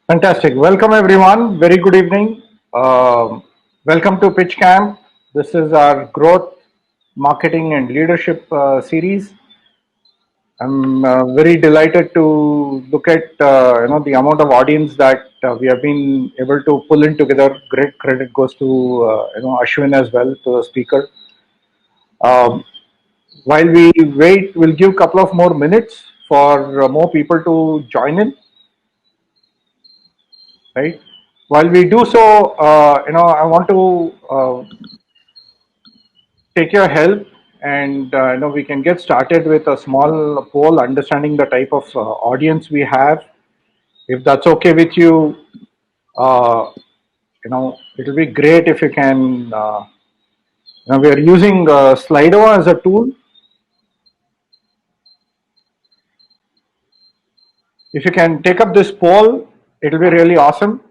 Fantastic. Welcome, everyone. Very good evening. Um Welcome to PitchCamp. This is our growth, marketing, and leadership series. I'm very delighted to look at the amount of audience that we have been able to pull in together. Great credit goes to Ashwin as well, to the speaker. Um, while we wait, we'll give a couple of more minutes for more people to join in. Right. While we do so, I want to take your help, and we can get started with a small poll, understanding the type of audience we have. If that's okay with you, it'll be great if you can. We are using Slido as a tool. If you can take up this poll, it'll be really awesome,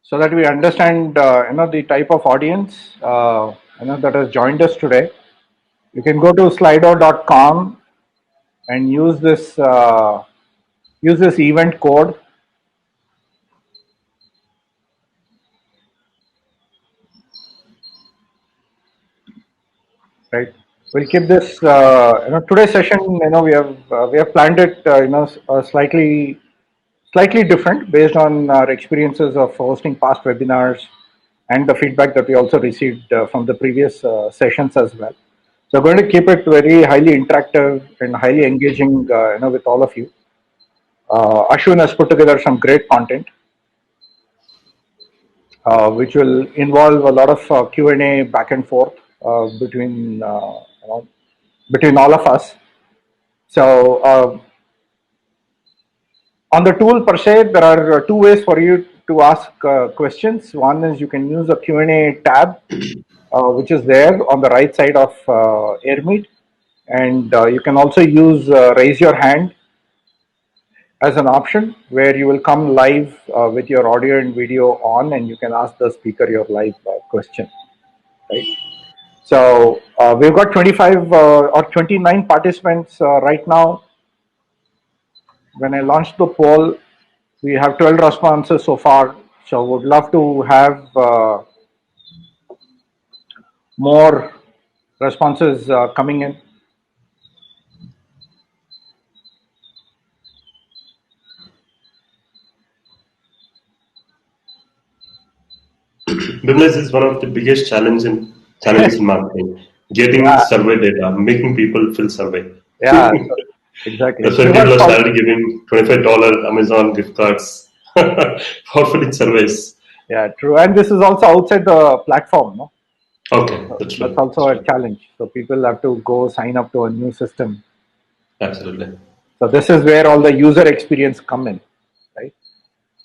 so that we understand the type of audience that has joined us today. You can go to slido.com and use this event code. Right. We'll keep this. Today's session. We have planned it. Slightly different based on our experiences of hosting past webinars and the feedback that we also received from the previous sessions as well. So I'm going to keep it very highly interactive and highly engaging. With all of you. Ashwin has put together some great content, which will involve a lot of Q&A back and forth between all of us. So on the tool per se, there are two ways for you to ask questions. One is you can use the Q&A tab, which is there on the right side of AirMeet, and you can also use raise your hand as an option, where you will come live with your audio and video on, and you can ask the speaker your live question. Right. So we've got 25 or 29 participants right now. When I launched the poll, we have 12 responses so far. So would love to have more responses coming in. Business is one of the biggest challenges in marketing. Getting Yeah, survey data, making people fill survey. yeah, exactly. That's why people are started giving $25 Amazon gift cards for filling surveys. Yeah, true. And this is also outside the platform, no? Okay, So that's that's true. also That's a true. challenge. So people have to go sign up to a new system. Absolutely. So this is where all the user experience come in, right?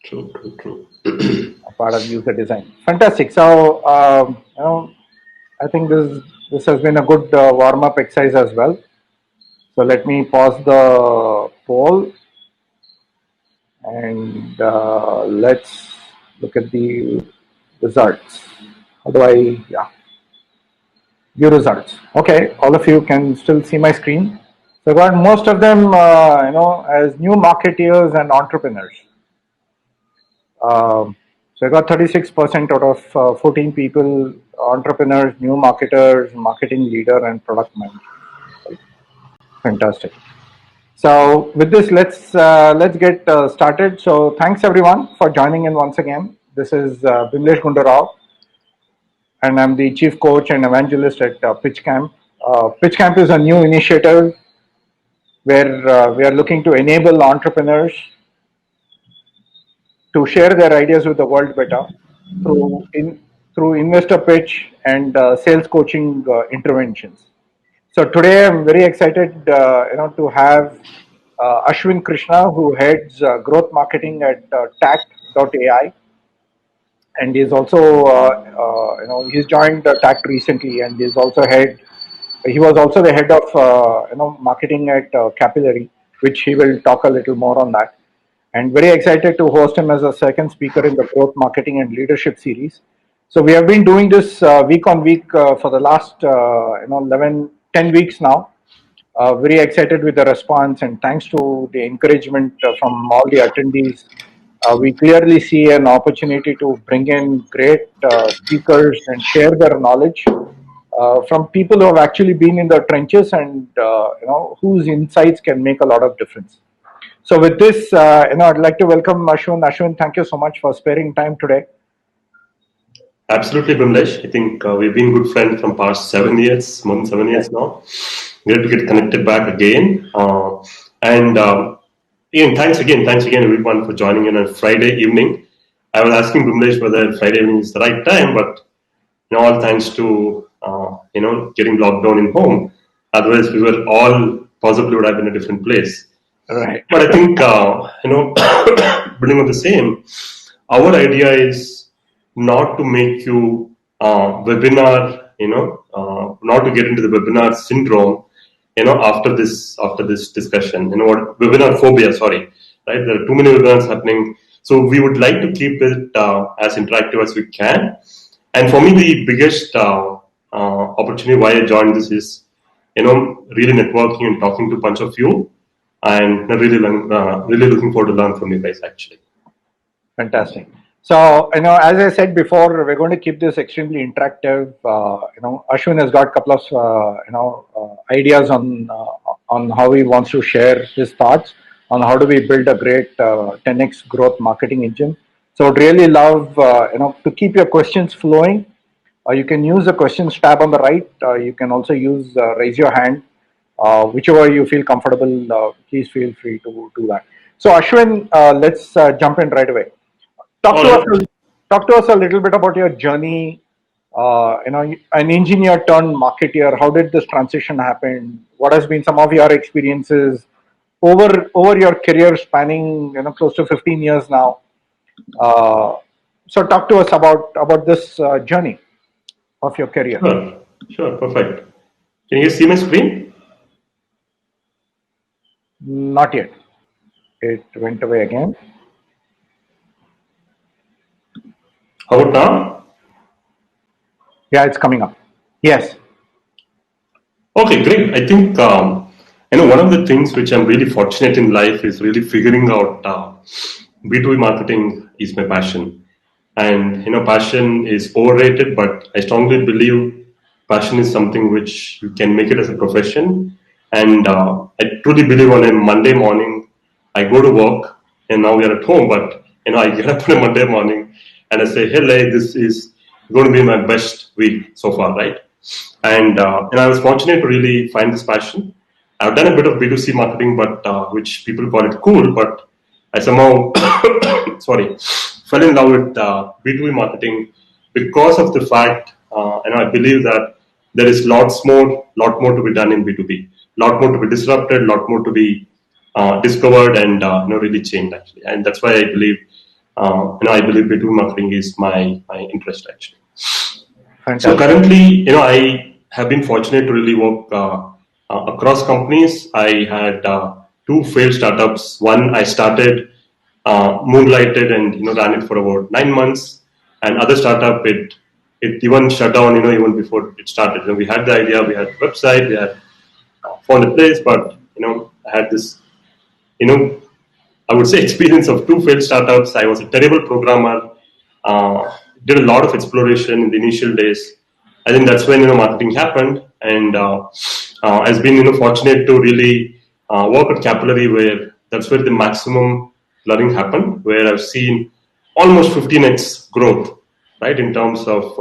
True, true, true. A part of user design. Fantastic. So I think this has been a good warm up exercise as well. So let me pause the poll, and let's look at the results. How do I, yeah, view results. Okay, all of you can still see my screen. So I got most of them, as new marketeers and entrepreneurs. So I got 36% out of 14 people, entrepreneurs, new marketers, marketing leader, and product manager. Right? Fantastic. So with this, let's get started. So thanks everyone for joining in once again. This is Bimlesh Gundarao, and I'm the chief coach and evangelist at PitchCamp. PitchCamp is a new initiative where we are looking to enable entrepreneurs to share their ideas with the world better through investor pitch and sales coaching interventions. So today I'm very excited, to have Ashwin Krishna, who heads growth marketing at Tact.ai, and he's also, he's joined Tact recently, and he's also head. He was also the head of, marketing at Capillary, which he will talk a little more on that. And very excited to host him as a second speaker in the growth marketing and leadership series. So we have been doing this week on week for the last 10 weeks now. Very excited with the response, and thanks to the encouragement from all the attendees. we clearly see an opportunity to bring in great speakers and share their knowledge from people who have actually been in the trenches and whose insights can make a lot of difference. So with this, I'd like to welcome Ashwin. Ashwin, thank you so much for sparing time today. Absolutely, Bimlesh. I think we've been good friends from past 7 years, more than 7 years now. Great to get connected back again. And Ian, thanks again, everyone, for joining in on Friday evening. I was asking Bimlesh whether Friday evening is the right time, but all thanks to getting locked down in home. Otherwise, we were all possibly would have been in a different place. Right. But I think building on the same, our idea is not to make you webinar, not to get into the webinar syndrome, after this discussion, what webinar phobia, sorry, right? There are too many webinars happening, so we would like to keep it as interactive as we can. And for me, the biggest opportunity why I joined this is, really networking and talking to a bunch of you, and really looking forward to learn from you guys actually. Fantastic. So, as I said before, we're going to keep this extremely interactive. Ashwin has got a couple of, ideas on how he wants to share his thoughts on how do we build a great 10x growth marketing engine. So, I'd really love, to keep your questions flowing. You can use the questions tab on the right. You can also use raise your hand. Whichever you feel comfortable, please feel free to do that. So, Ashwin, let's jump in right away. Talk to us. Talk to us a little bit about your journey. An engineer turned marketeer. How did this transition happen? What has been some of your experiences over your career spanning close to 15 years now? So talk to us about this journey of your career. Sure, perfect. Can you see my screen? Not yet. It went away again. How about now? Yeah, it's coming up. Yes. Okay, great. I think one of the things which I'm really fortunate in life is really figuring out B2B marketing is my passion, and passion is overrated, but I strongly believe passion is something which you can make it as a profession. And I truly believe on a Monday morning, I go to work, and now we are at home, but I get up on a Monday morning and I say, hey, this is going to be my best week so far, right? And I was fortunate to really find this passion. I've done a bit of B2C marketing, but which people call it cool, but I somehow, sorry, fell in love with B2B marketing because of the fact, and I believe that there is lot more to be done in B2B, lot more to be disrupted, lot more to be discovered and really changed actually, and that's why I believe, I believe B2B marketing is my interest actually. Fantastic. So currently, I have been fortunate to really work across companies. I had two failed startups. One I started, moonlighted, and ran it for about 9 months. And other startup, it even shut down. Even before it started. We had the idea, we had a website, we had found a place, but I had this, I would say experience of two failed startups. I was a terrible programmer. Did a lot of exploration in the initial days. I think that's when marketing happened, and I've been fortunate to really work at Capillary, where that's where the maximum learning happened, where I've seen almost 15x growth, right, in terms of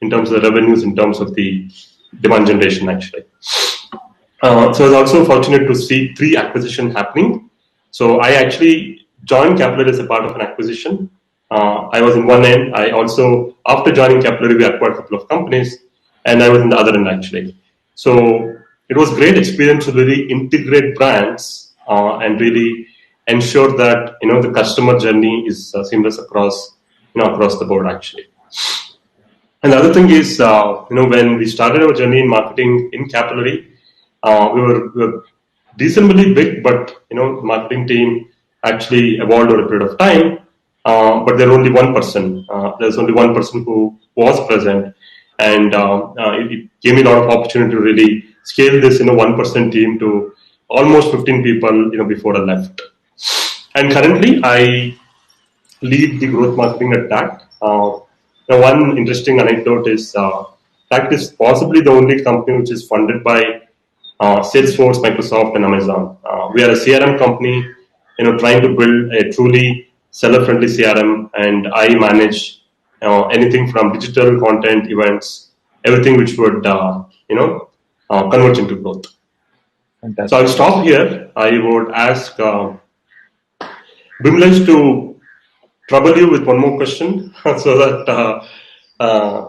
the revenues, in terms of the demand generation actually. So I was also fortunate to see 3 acquisitions happening. So I actually joined Capillary as a part of an acquisition. I was in one end. I also, after joining Capillary, we acquired a couple of companies, and I was in the other end actually. So it was great experience to really integrate brands and really ensure that the customer journey is seamless across across the board actually. And the other thing is, when we started our journey in marketing in Capillary, we were decently big, but marketing team actually evolved over a period of time. But there's only one person. There's only one person who was present, and it gave me a lot of opportunity to really scale this 1% team to almost 15 people. Before I left, and currently I lead the growth marketing at TACT. Now one interesting anecdote is TACT is possibly the only company which is funded by Salesforce, Microsoft, and Amazon. We are a CRM company, trying to build a truly seller-friendly CRM, and I manage anything from digital content, events, everything which would converge into growth. Fantastic. So I'll stop here. I would ask Bimlesh to trouble you with one more question so that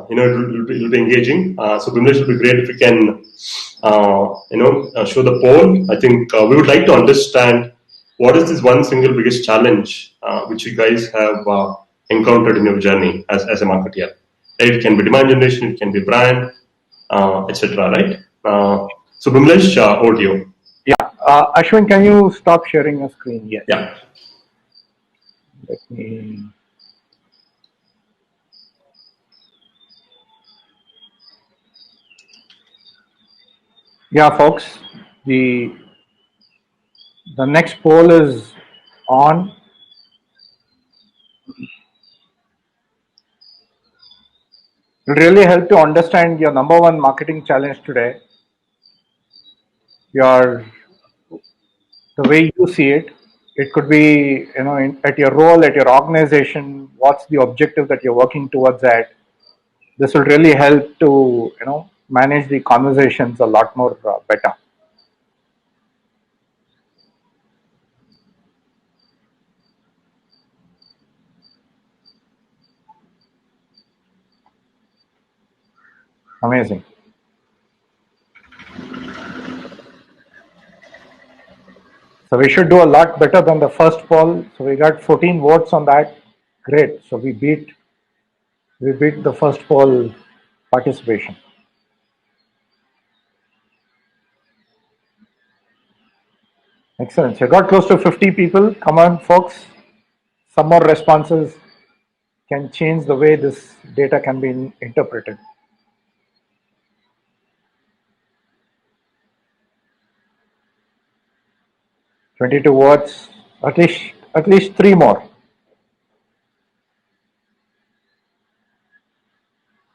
it'll be engaging. So Bimlesh, it will be great if you can show the poll. I think we would like to understand what is this one single biggest challenge which you guys have encountered in your journey as a marketer. It can be demand generation, it can be brand, etc. Right? So Bimlesh, over to you. Yeah, Ashwin, can you stop sharing your screen? Yes. Yeah. Let me. Yeah, folks, the next poll is on. It will really help to understand your number one marketing challenge today. Your the way you see it. It could be at your role, at your organization. What's the objective that you're working towards at? This will really help to manage the conversations a lot more better. Amazing. So we should do a lot better than the first poll. So we got 14 votes on that. Great. So we beat the first poll participation. Excellent. So you got close to 50 people. Come on, folks. Some more responses can change the way this data can be interpreted. "22 votes. At least 3 more.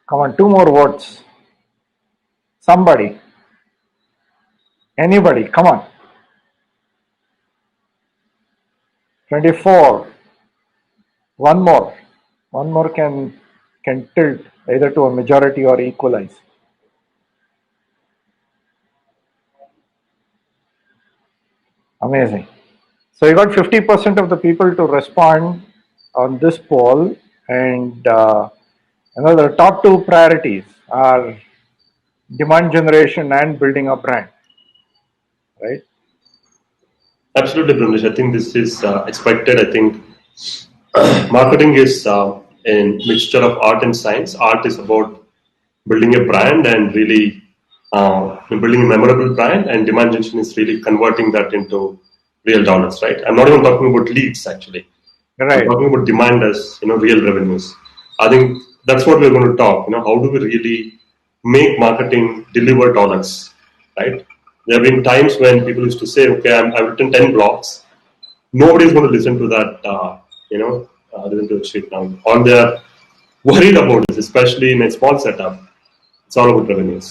Come on, 2 more votes. Somebody. Anybody. Come on. 24. One more. One more can tilt either to a majority or equalize. Amazing. So you got 50% of the people to respond on this poll, and the top 2 priorities are demand generation and building a brand, right? Absolutely, Brimlish. I think this is expected. I think marketing is a mixture of art and science. Art is about building a brand and really building a memorable brand, and demand generation is really converting that into real dollars, right? I'm not even talking about leads, actually. Right. I'm talking about demand as real revenues. I think that's what we're going to talk. How do we really make marketing deliver dollars, right? There have been times when people used to say, "Okay, I've written 10 blogs. Nobody's going to listen to that. Listen to the shit now. All they're worried about is, especially in a small setup, it's all about revenues."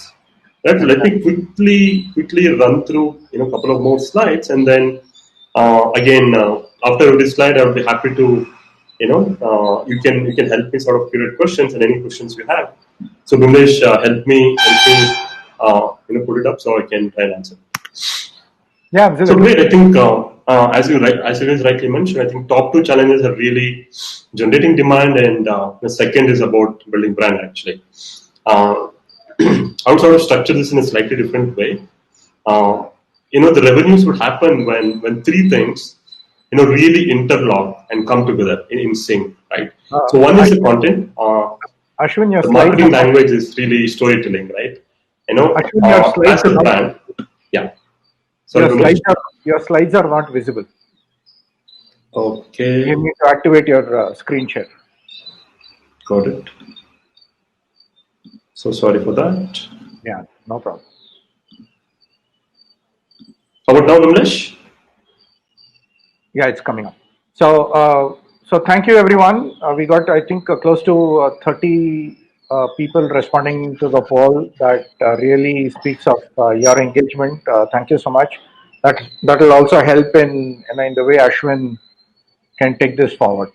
Right? Let me quickly run through a couple of more slides, and then again after every slide, I would be happy to you can help me sort of curate questions and any questions you have. So Bimlesh, help me put it up so I can try and answer. Yeah, absolutely. So great. I think as you guys rightly mentioned, I think top 2 challenges are really generating demand, and the second is about building brand. Actually, I would sort of structure this in a slightly different way. The revenues would happen when 3 things really interlock and come together in sync, right? So one is the content. Ashwin, your the slides marketing language is really storytelling, right? Ashwin, your slides as a brand. Yeah. Sorry, your slides are not visible. Okay. You need to activate your screen share. Got it. So sorry for that. Yeah, no problem. How about now, Bimlesh? Yeah, it's coming up. So So thank you, everyone. We got, I think, close to 30 people responding to the poll. That really speaks of your engagement. Thank you so much. That will also help in the way Ashwin can take this forward.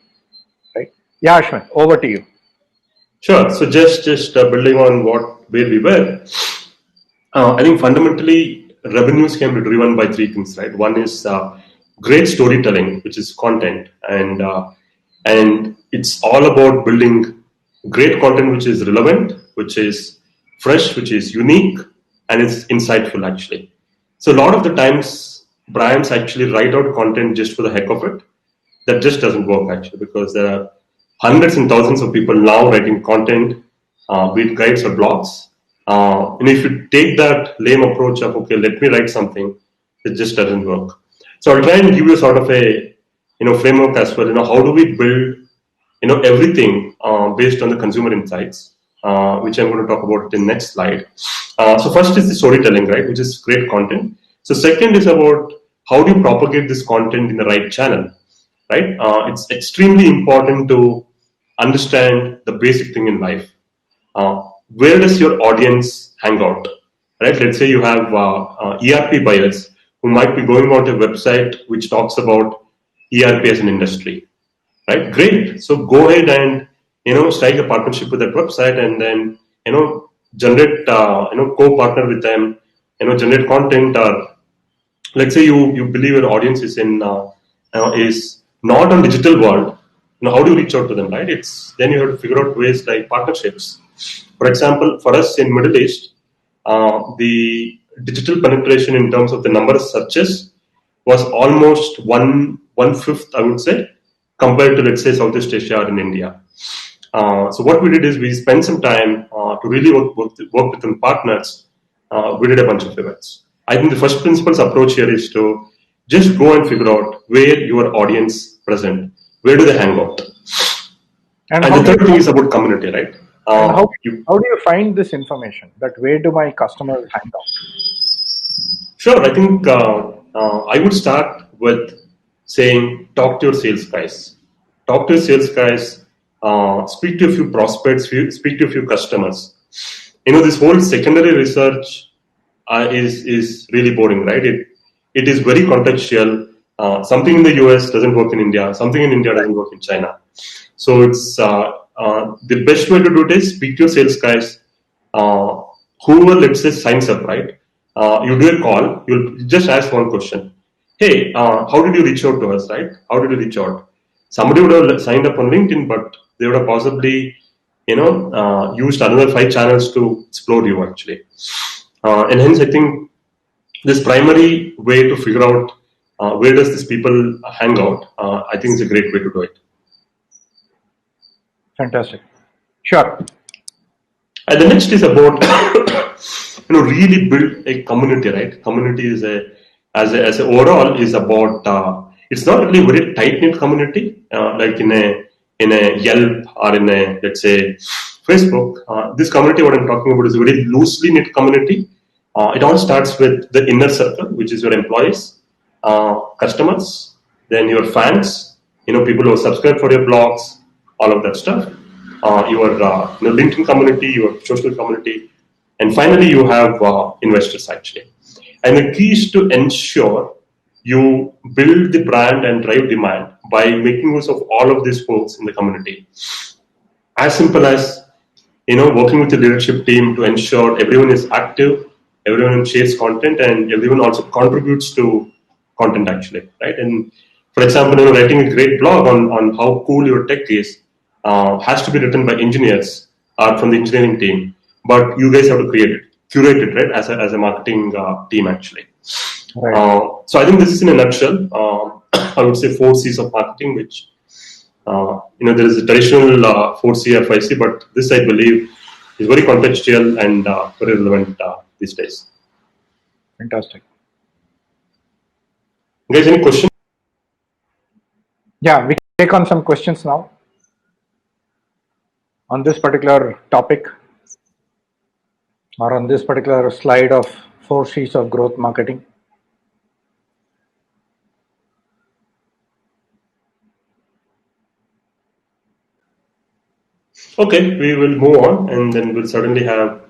Right? Yeah, Ashwin, over to you. Sure. So just building on where we were, I think fundamentally revenues can be driven by three things, right? One is great storytelling, which is content, and it's all about building great content which is relevant, which is fresh, which is unique, and it's insightful actually. So a lot of the times brands actually write out content just for the heck of it. That just doesn't work actually, because there are hundreds and thousands of people now writing content, be it guides or blogs. And if you take that lame approach of, okay, let me write something, it just doesn't work. So I'll try and give you sort of a framework as well. How do we build everything based on the consumer insights, which I'm going to talk about in the next slide. So first is the storytelling, right, which is great content. So second is about how do you propagate this content in the right channel, right? It's extremely important to understand the basic thing in life. Where does your audience hang out, right? Let's say you have ERP buyers who might be going on to a website which talks about ERP as an industry, right? Great. So go ahead and strike a partnership with that website, and then generate co-partner with them, generate content. Or let's say you believe your audience is is not on digital world. How do you reach out to them, right? It's then you have to figure out ways like partnerships. For example, for us in Middle East, the digital penetration in terms of the number of searches was almost one fifth, I would say, compared to, let's say, Southeast Asia or in India. So what we did is we spent some time to really work with some partners. We did a bunch of events. I think the first principles approach here is to just go and figure out where your audience present, where do they hang out, and the third thing is about community, right? How do you find this information? That where do my customers hang out? Sure, I think I would start with saying talk to your sales guys. Talk to your sales guys. Speak to a few prospects. Speak to a few customers. This whole secondary research is really boring, right? It is very contextual. Something in the US doesn't work in India. Something in India doesn't work in China. So it's the best way to do it is speak to your sales guys. Whoever, let's say, signs up, right? You do a call. You'll just ask one question. Hey, how did you reach out to us, right? How did you reach out? Somebody would have signed up on LinkedIn, but they would have possibly, used another 5 channels to explore you actually. And hence, I think this primary way to figure out where does this people hang out, I think is a great way to do it. Fantastic. Sure. And the next is about really build a community, right? Community is as a overall is about it's not really a very tight knit community like in a Yelp or in a, let's say, Facebook. This community, what I'm talking about, is a very loosely knit community. It all starts with the inner circle, which is your employees, customers, then your fans, people who subscribe for your blogs, all of that stuff. Your LinkedIn community, your social community, and finally you have investors actually. And the key is to ensure you build the brand and drive demand by making use of all of these folks in the community. As simple as working with the leadership team to ensure everyone is active, everyone shares content, and everyone also contributes to content actually, right? And for example, writing a great blog on how cool your tech is has to be written by engineers or from the engineering team, but you guys have to curate it, right, as a marketing team actually. Right. So I think this is in a nutshell. I would say 4 C's of marketing, which there is a traditional 4C FIC, but this I believe is very contextual and very relevant these days. Fantastic. Guys, any questions? Yeah, we can take on some questions now on this particular topic or on this particular slide of 4 C's of growth marketing. Okay, we will move on, and then we'll certainly have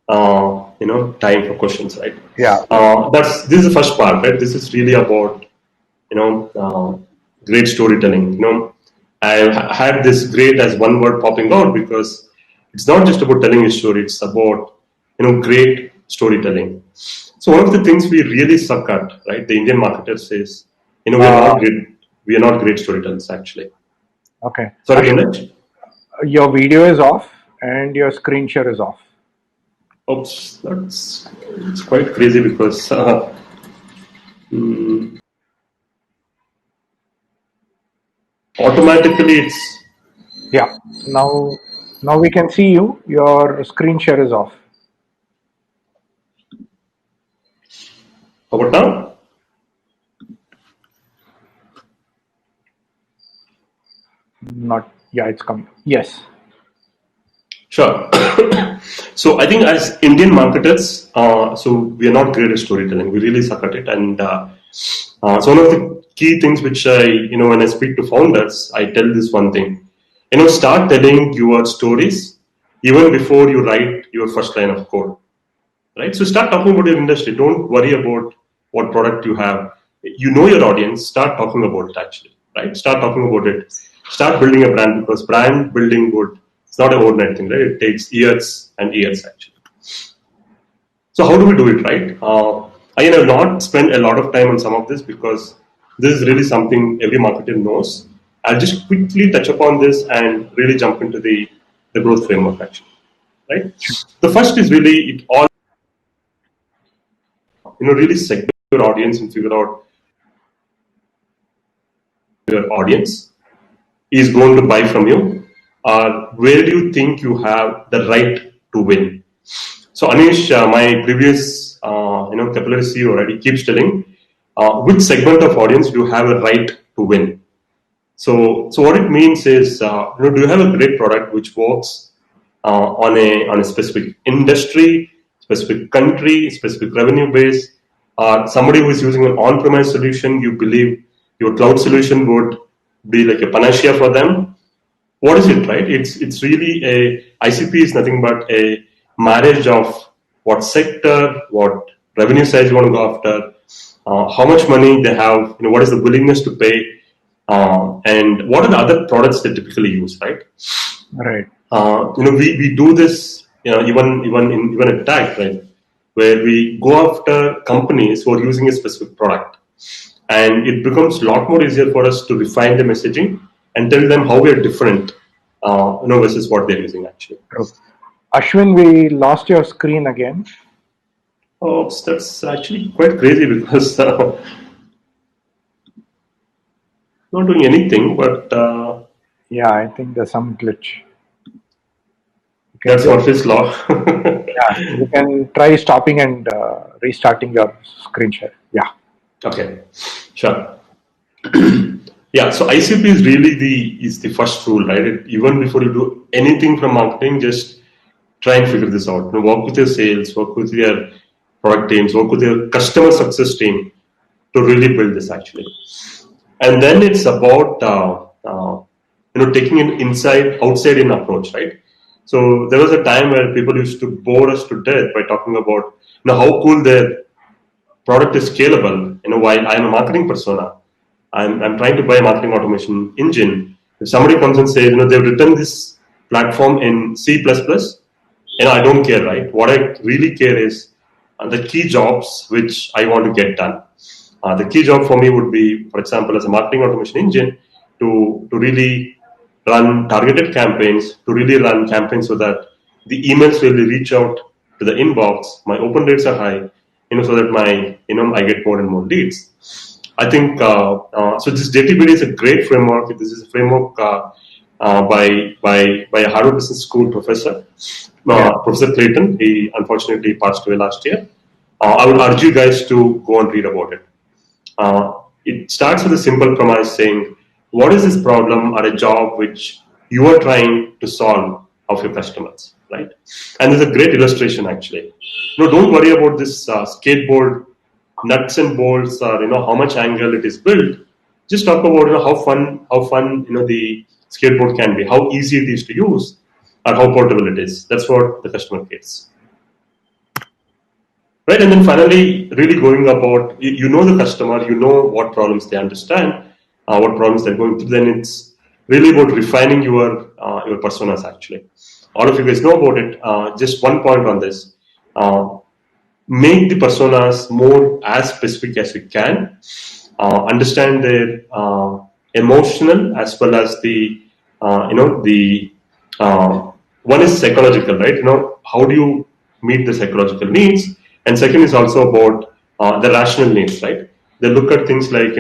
time for questions, right? Yeah. This is the first part, right? This is really about great storytelling. I had this great as one word popping out because it's not just about telling a story; it's about great storytelling. So one of the things we really suck at, right? The Indian marketer says, we are Uh, not great. We are not great storytellers, actually. okay. Sorry, Ashwin, Ganesh. your video is off and your screen share is off. Oops, it's quite crazy because automatically it's. Yeah. Now we can see you. Your screen share is off. How about now? Not. Yeah, it's coming. Yes. Sure. So I think as Indian marketers, so we are not great at storytelling. We really suck at it, and so one of the key things which when I speak to founders, I tell this one thing. Start telling your stories even before you write your first line of code. Right? So start talking about your industry. Don't worry about what product you have. You know your audience. Start talking about it actually. Right? Start talking about it. Start building a brand because brand building would it's not an overnight thing, right? It takes years and years actually. So how do we do it, right? I have not spent a lot of time on some of this because this is really something every marketer knows. I'll just quickly touch upon this and really jump into the growth framework actually, right? The first is really it all really segment your audience and figure out your audience is going to buy from you, or where do you think you have the right to win. So Anish, my previous capillary CEO already keeps telling which segment of audience do you have a right to win. So what it means is do you have a great product which works on a specific industry, specific country, specific revenue base, or somebody who is using an on-premise solution, you believe your cloud solution would be like a panacea for them. What is it, right? It's really a ICP is nothing but a marriage of what sector, what revenue size you want to go after, how much money they have, what is the willingness to pay, and what are the other products they typically use, right? Right. We do this, even at tag, right, where we go after companies who are using a specific product, and it becomes a lot more easier for us to refine the messaging and tell them how we are different, versus what they're using actually. True. Ashwin, we lost your screen again. Oh, that's actually quite crazy because not doing anything, but Yeah, I think there's some glitch. You can that's just Murphy's law. you can try stopping and restarting your screen share. Yeah. Okay, sure. Yeah, so ICP is really the first rule, right? Even before you do anything from marketing, just try and figure this out. Work with your sales, work with your product teams, work with your customer success team to really build this actually. And then it's about taking an inside outside in approach, right? So there was a time where people used to bore us to death by talking about how cool their product is scalable. While I'm a marketing persona, I'm trying to buy a marketing automation engine. If somebody comes and says, they've written this platform in C++, I don't care, right? What I really care is the key jobs which I want to get done. The key job for me would be, for example, as a marketing automation engine, to really run targeted campaigns, to really run campaigns so that the emails will reach out to the inbox. My open rates are high, so that I get more and more leads. I think so. This JTBD is a great framework. This is a framework by a Harvard Business School professor, Yeah. Professor Clayton. He unfortunately passed away last year. I would urge you guys to go and read about it. It starts with a simple premise saying, what is this problem or a job which you are trying to solve of your customers, right? And there's a great illustration actually. Don't worry about this skateboard nuts and bolts or how much angle it is built. Just talk about how fun the skateboard can be, how easy it is to use, or how portable it is. That's what the customer cares. Right, and then finally, really going about, you know the customer, you know what problems they understand, what problems they're going through. Then it's really about refining your personas. Actually, all of you guys know about it. Just one point on this: make the personas more as specific as we can. Understand their emotional as well as the the one is psychological, right? How do you meet the psychological needs, and second is also about the rational needs, right? They look at things like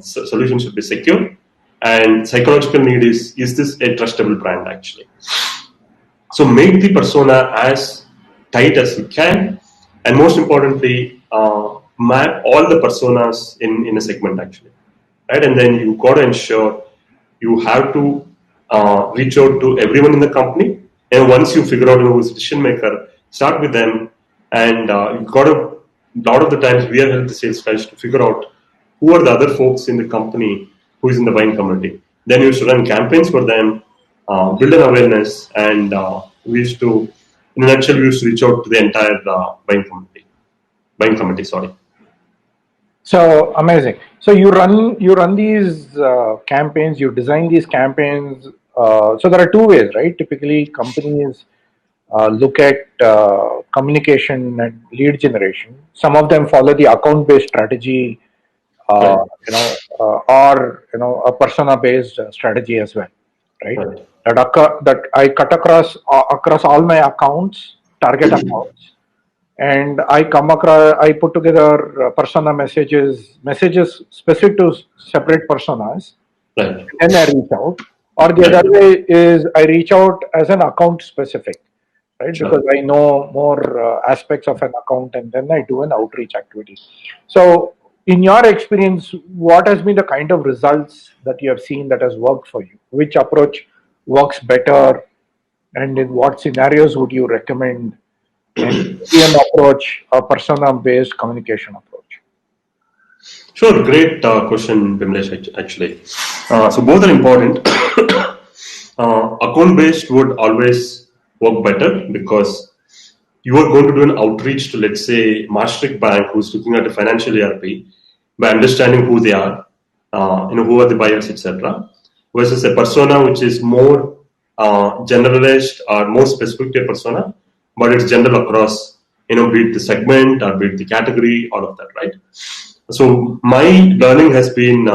solution should be secure, and psychological need is this a trustable brand actually. So make the persona as tight as you can, and most importantly, map all the personas in a segment actually, right? And then you got to ensure you have to reach out to everyone in the company. And once you figure out who's the decision maker, start with them. And you got to. A lot of the times we have helped the sales guys to figure out who are the other folks in the company who is in the buying community. Then you used to run campaigns for them, build an awareness, and we used to, in a nutshell, we used to reach out to the entire buying community. Buying committee, sorry. So amazing. So you run these campaigns. You design these campaigns. So there are two ways, right? Typically, companies look at communication and lead generation. Some of them follow the account-based strategy, Right. or a persona-based strategy as well, right? Right. That I cut across all my accounts, target accounts, and I put together persona messages specific to separate personas, Right. and I reach out. Or the Right. other way is I reach out as an account specific, right? Sure. Because I know more aspects of an account, and then I do an outreach activity. So, in your experience, what has been the kind of results that you have seen that has worked for you? Which approach works better, and in what scenarios would you recommend an Indian approach, a persona-based communication approach? Sure. Great question, Bimlesh, actually. So both are important. Account based would always work better because you are going to do an outreach to, let's say, Maastricht Bank, who's looking at a financial ERP, by understanding who they are, who are the buyers, etc., versus a persona which is more generalized or more specific to a persona, but it's general across, be it the segment or be it the category, all of that, right? So my learning has been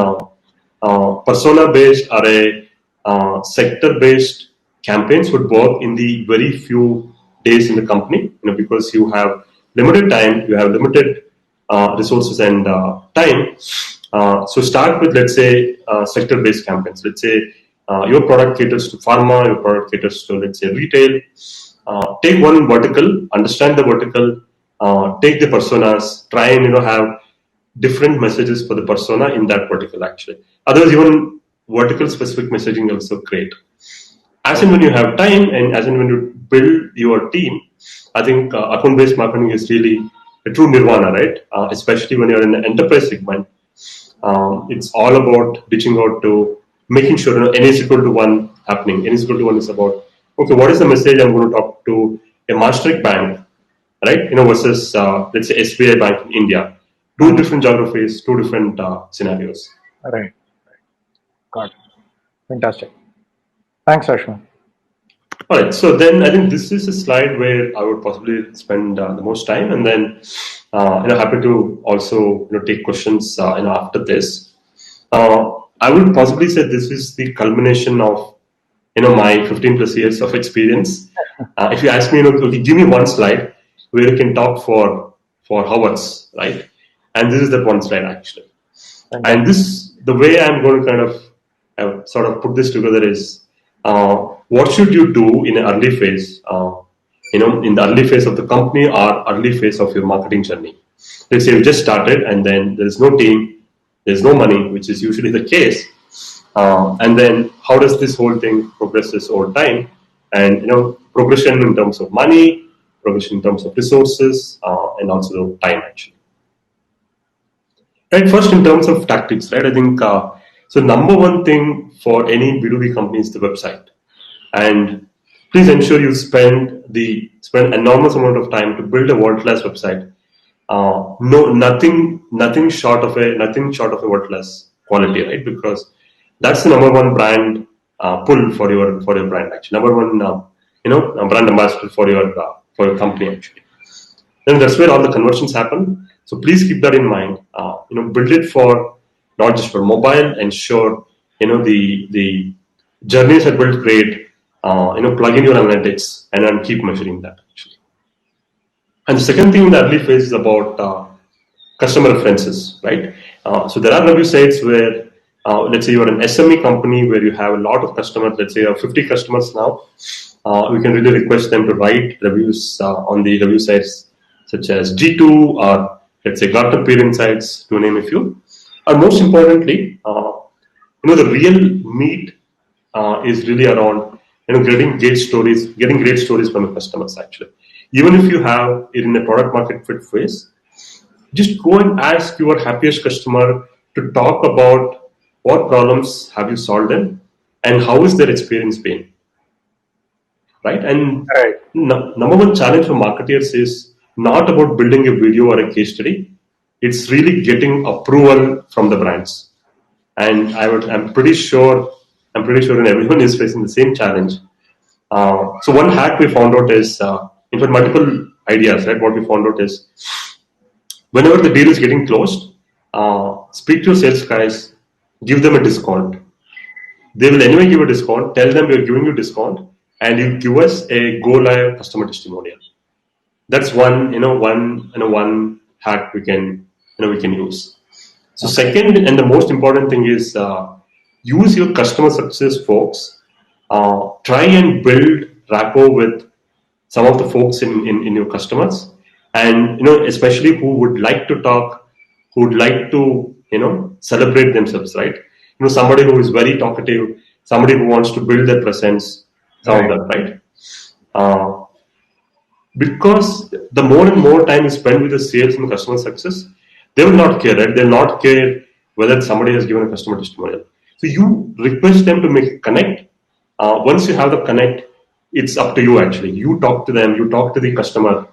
persona based or a sector based campaigns would work in the very few days in the company, because you have limited time, you have limited resources and time. So start with, let's say, sector based campaigns. Let's say your product caters to pharma, your product caters to, let's say, retail. Take one vertical, understand the vertical, take the personas, try and have different messages for the persona in that vertical actually. Otherwise, even vertical specific messaging also great. As in when you have time and as in when you build your team, I think account based marketing is really a true nirvana, right? Especially when you're in the enterprise segment. It's all about reaching out to making sure N is equal to 1 happening. N is equal to 1 is about, okay, what is the message I'm going to talk to a Maastricht bank, right? Versus let's say SBI Bank in India. Two different geographies, two different scenarios. Right. Got it. Fantastic. Thanks, Ashwin. All right. So then I think this is a slide where I would possibly spend the most time, and then happy to also take questions after this. I would possibly say this is the culmination of my 15 plus years of experience. If you ask me, okay, give me one slide where you can talk for hours, right? And this is that one slide actually. And this, the way I'm going to kind of sort of put this together is, what should you do in an early phase, in the early phase of the company or early phase of your marketing journey. Let's say you just started and then there's no team, there's no money, which is usually the case. And then how does this whole thing progresses over time? And progression in terms of money, progression in terms of resources, and also time actually. Right. First, in terms of tactics, right? I think so. Number one thing for any B2B company is the website, and please ensure you spend enormous amount of time to build a world-class website. No, nothing short of a world-class quality, right? Because that's the number one brand pull for your brand, actually. Number one, brand ambassador for your company, actually. Then that's where all the conversions happen. So please keep that in mind. Build it for not just for mobile. Ensure the journeys are built great. Plug in your analytics and then keep measuring that, actually. And the second thing in the early phase is about customer references, right? So there are review sites where, let's say you're an SME company where you have a lot of customers, let's say you have 50 customers now, we can really request them to write reviews on the review sites such as G2 or let's say Gartner Peer Insights, to name a few. And most importantly, the real meat is really around getting great stories from the customers, actually. Even if you have it in a product market fit phase, just go and ask your happiest customer to talk about what problems have you solved them and how is their experience been, right? And Right. number one challenge for marketers is not about building a video or a case study. It's really getting approval from the brands. And I'm pretty sure and everyone is facing the same challenge. So one hack we found out is, in fact, multiple ideas, right? What we found out is, whenever the deal is getting closed, speak to your sales guys, give them a discount. They will anyway give a discount. Tell them we're giving you a discount, and you give us a go live customer testimonial. That's one hack we can use. So second, and the most important thing is, use your customer success folks. Try and build rapport with some of the folks in your customers, and especially who would like to talk, who would like to celebrate themselves, right? Somebody who is very talkative, somebody who wants to build their presence, some of that, right? Because the more and more time you spend with the sales and customer success, they will not care, right? They'll not care whether somebody has given a customer testimonial. So you request them to make a connect. Once you have the connect, it's up to you, actually. You talk to them, you talk to the customer,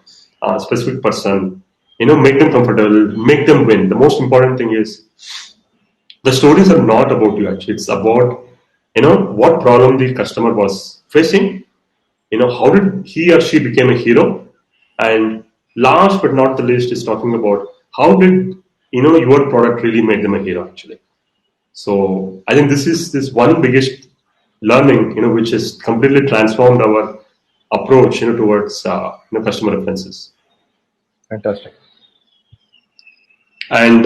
specific person, make them comfortable, make them win. The most important thing is, the stories are not about you, actually. It's about, what problem the customer was facing, how did he or she became a hero, and last but not the least is talking about how did your product really make them a hero, actually. So I think this is this one biggest learning, which has completely transformed our approach, towards customer references. Fantastic. And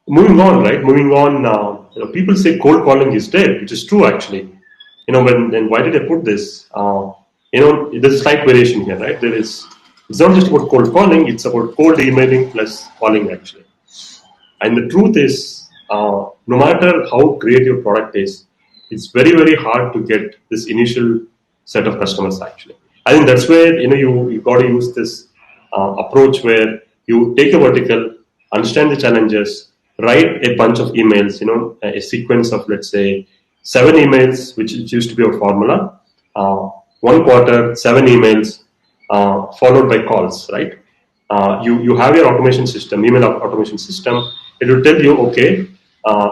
moving on, people say cold calling is dead, which is true, actually. Then why did I put this? There's a slight variation here, right? It's not just about cold calling, it's about cold emailing plus calling, actually. And the truth is, no matter how great your product is, it's very, very hard to get this initial set of customers, actually. I think that's where, you got to use this approach where you take a vertical, understand the challenges, write a bunch of emails, a sequence of, let's say, 7 emails, which used to be our formula, 1 quarter, 7 emails, followed by calls, right? You have your automation system, email automation system. It will tell you, okay,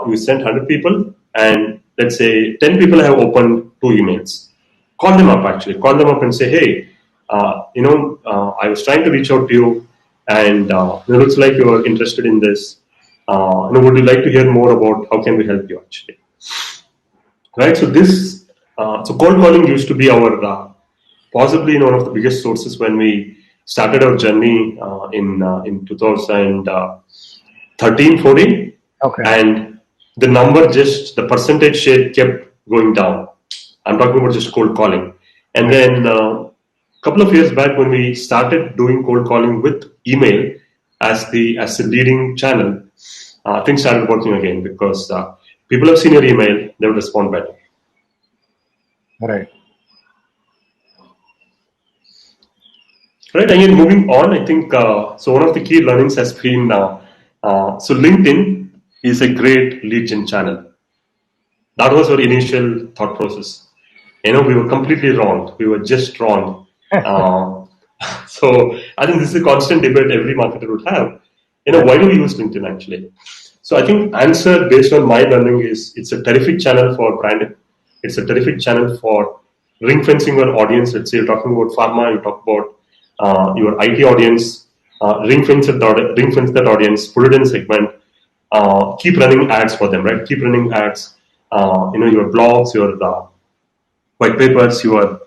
you sent 100 people, and let's say 10 people have opened 2 emails. Call them up, actually. Call them up and say, hey, I was trying to reach out to you, and it looks like you are interested in this. Would you like to hear more about how can we help you, actually? Right. So cold calling used to be our possibly one of the biggest sources when we started our journey in 2013, 14. Okay. And the percentage share kept going down. I'm talking about just cold calling. And then a couple of years back, when we started doing cold calling with email as the leading channel, things started working again, because people have seen your email, they will respond better. Right. Right. Again, moving on, I think so. One of the key learnings has been so LinkedIn is a great lead gen channel. That was our initial thought process. we were completely wrong. We were just wrong. Uh, so I think this is a constant debate every marketer would have. Why do we use LinkedIn actually? So I think answer based on my learning is it's a terrific channel for branding. It's a terrific channel for ring fencing your audience. Let's say you're talking about pharma, you talk about your IT audience, ring fence that audience, put it in a segment, keep running ads for them, right? Keep running ads, your blogs, your white papers, your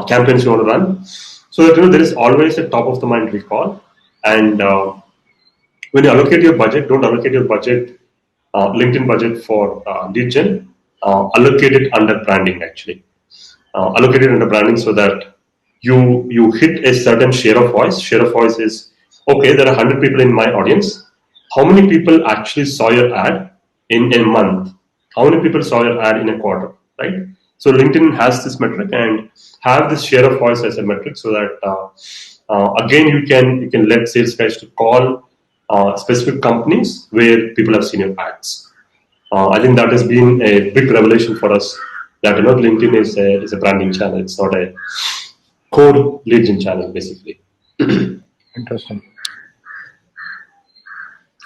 campaigns you want to run. So that there is always a top of the mind recall. And when you allocate your budget, don't allocate your budget, LinkedIn budget for lead gen. Allocate it under branding actually. Allocate it under branding so that you hit a certain share of voice. Share of voice is okay. There are 100 people in my audience. How many people actually saw your ad in a month? How many people saw your ad in a quarter? Right. So LinkedIn has this metric and have this share of voice as a metric so that again you can let sales guys to call specific companies where people have seen your ads. I think that has been a big revelation for us that LinkedIn is a branding channel. It's not a core lead gen channel basically. Interesting.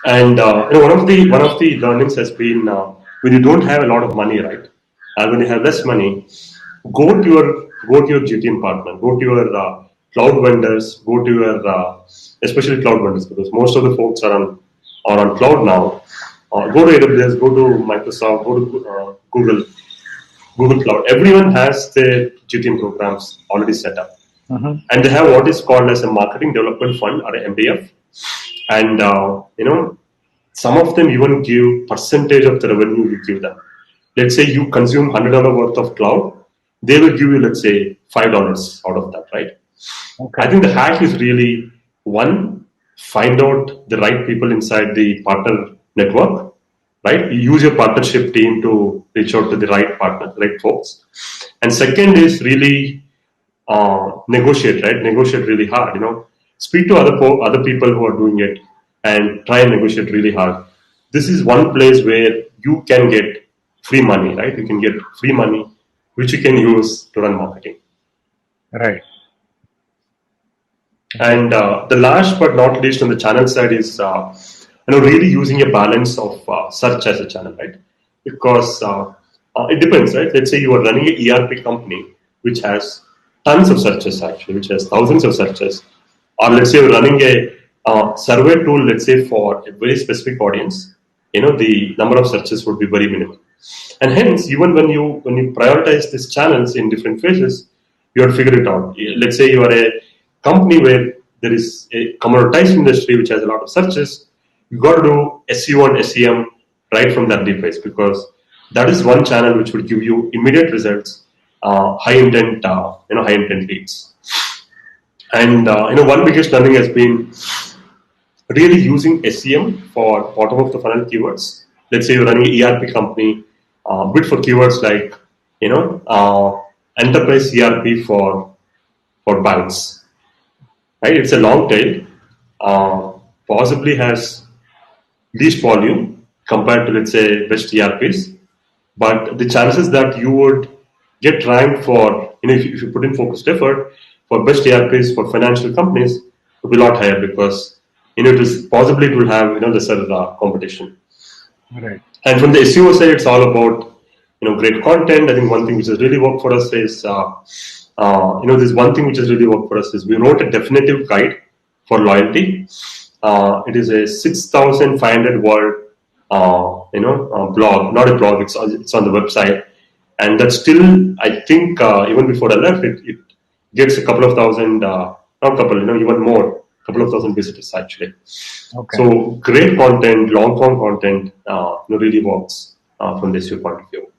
And one of the learnings has been when you don't have a lot of money, right? When you have less money, go to your GTM partner, go to your cloud vendors, go to your especially cloud vendors because most of the folks are on cloud now. Go to AWS, go to Microsoft, go to Google Cloud. Everyone has their GTM programs already set up, and they have what is called as a marketing development fund or a MDF, and some of them even give percentage of the revenue you give them. Let's say you consume $100 worth of cloud, they will give you, let's say, $5 out of that, right? Okay. I think the hack is really one, find out the right people inside the partner network, right? You use your partnership team to reach out to the right partner, right folks. And second is really negotiate, right? Negotiate really hard, speak to other people who are doing it and try and negotiate really hard. This is one place where you can get free money, right? You can get free money which you can use to run marketing. Right. And the last but not least on the channel side is really using a balance of search as a channel, right? Because it depends, right? Let's say you are running an ERP company which has tons of searches actually, which has thousands of searches, or let's say you're running a survey tool, let's say for a very specific audience, the number of searches would be very minimal. And hence, even when you prioritize these channels in different phases, you have to figure it out. Let's say you are a company where there is a commoditized industry which has a lot of searches. You got to do SEO and SEM right from that device because that is one channel which will give you immediate results, high intent leads. And one biggest learning has been really using SEM for bottom of the funnel keywords. Let's say you're running an ERP company, bid for keywords like enterprise ERP for banks. Right, it's a long tail. Possibly has least volume compared to let's say best ERPs, but the chances that you would get ranked for if you put in focused effort for best ERPs for financial companies would be a lot higher because it is possibly it will have lesser competition. Right. And from the SEO side, it's all about great content. I think one thing which has really worked for us is this one thing which has really worked for us is we wrote a definitive guide for loyalty. It is a 6,500 word blog, not a blog. It's on the website, and that's still I think even before I left, it gets a couple of thousand, not couple, even more, couple of thousand visitors actually. Okay. So great content, long form content, really works from this point of view.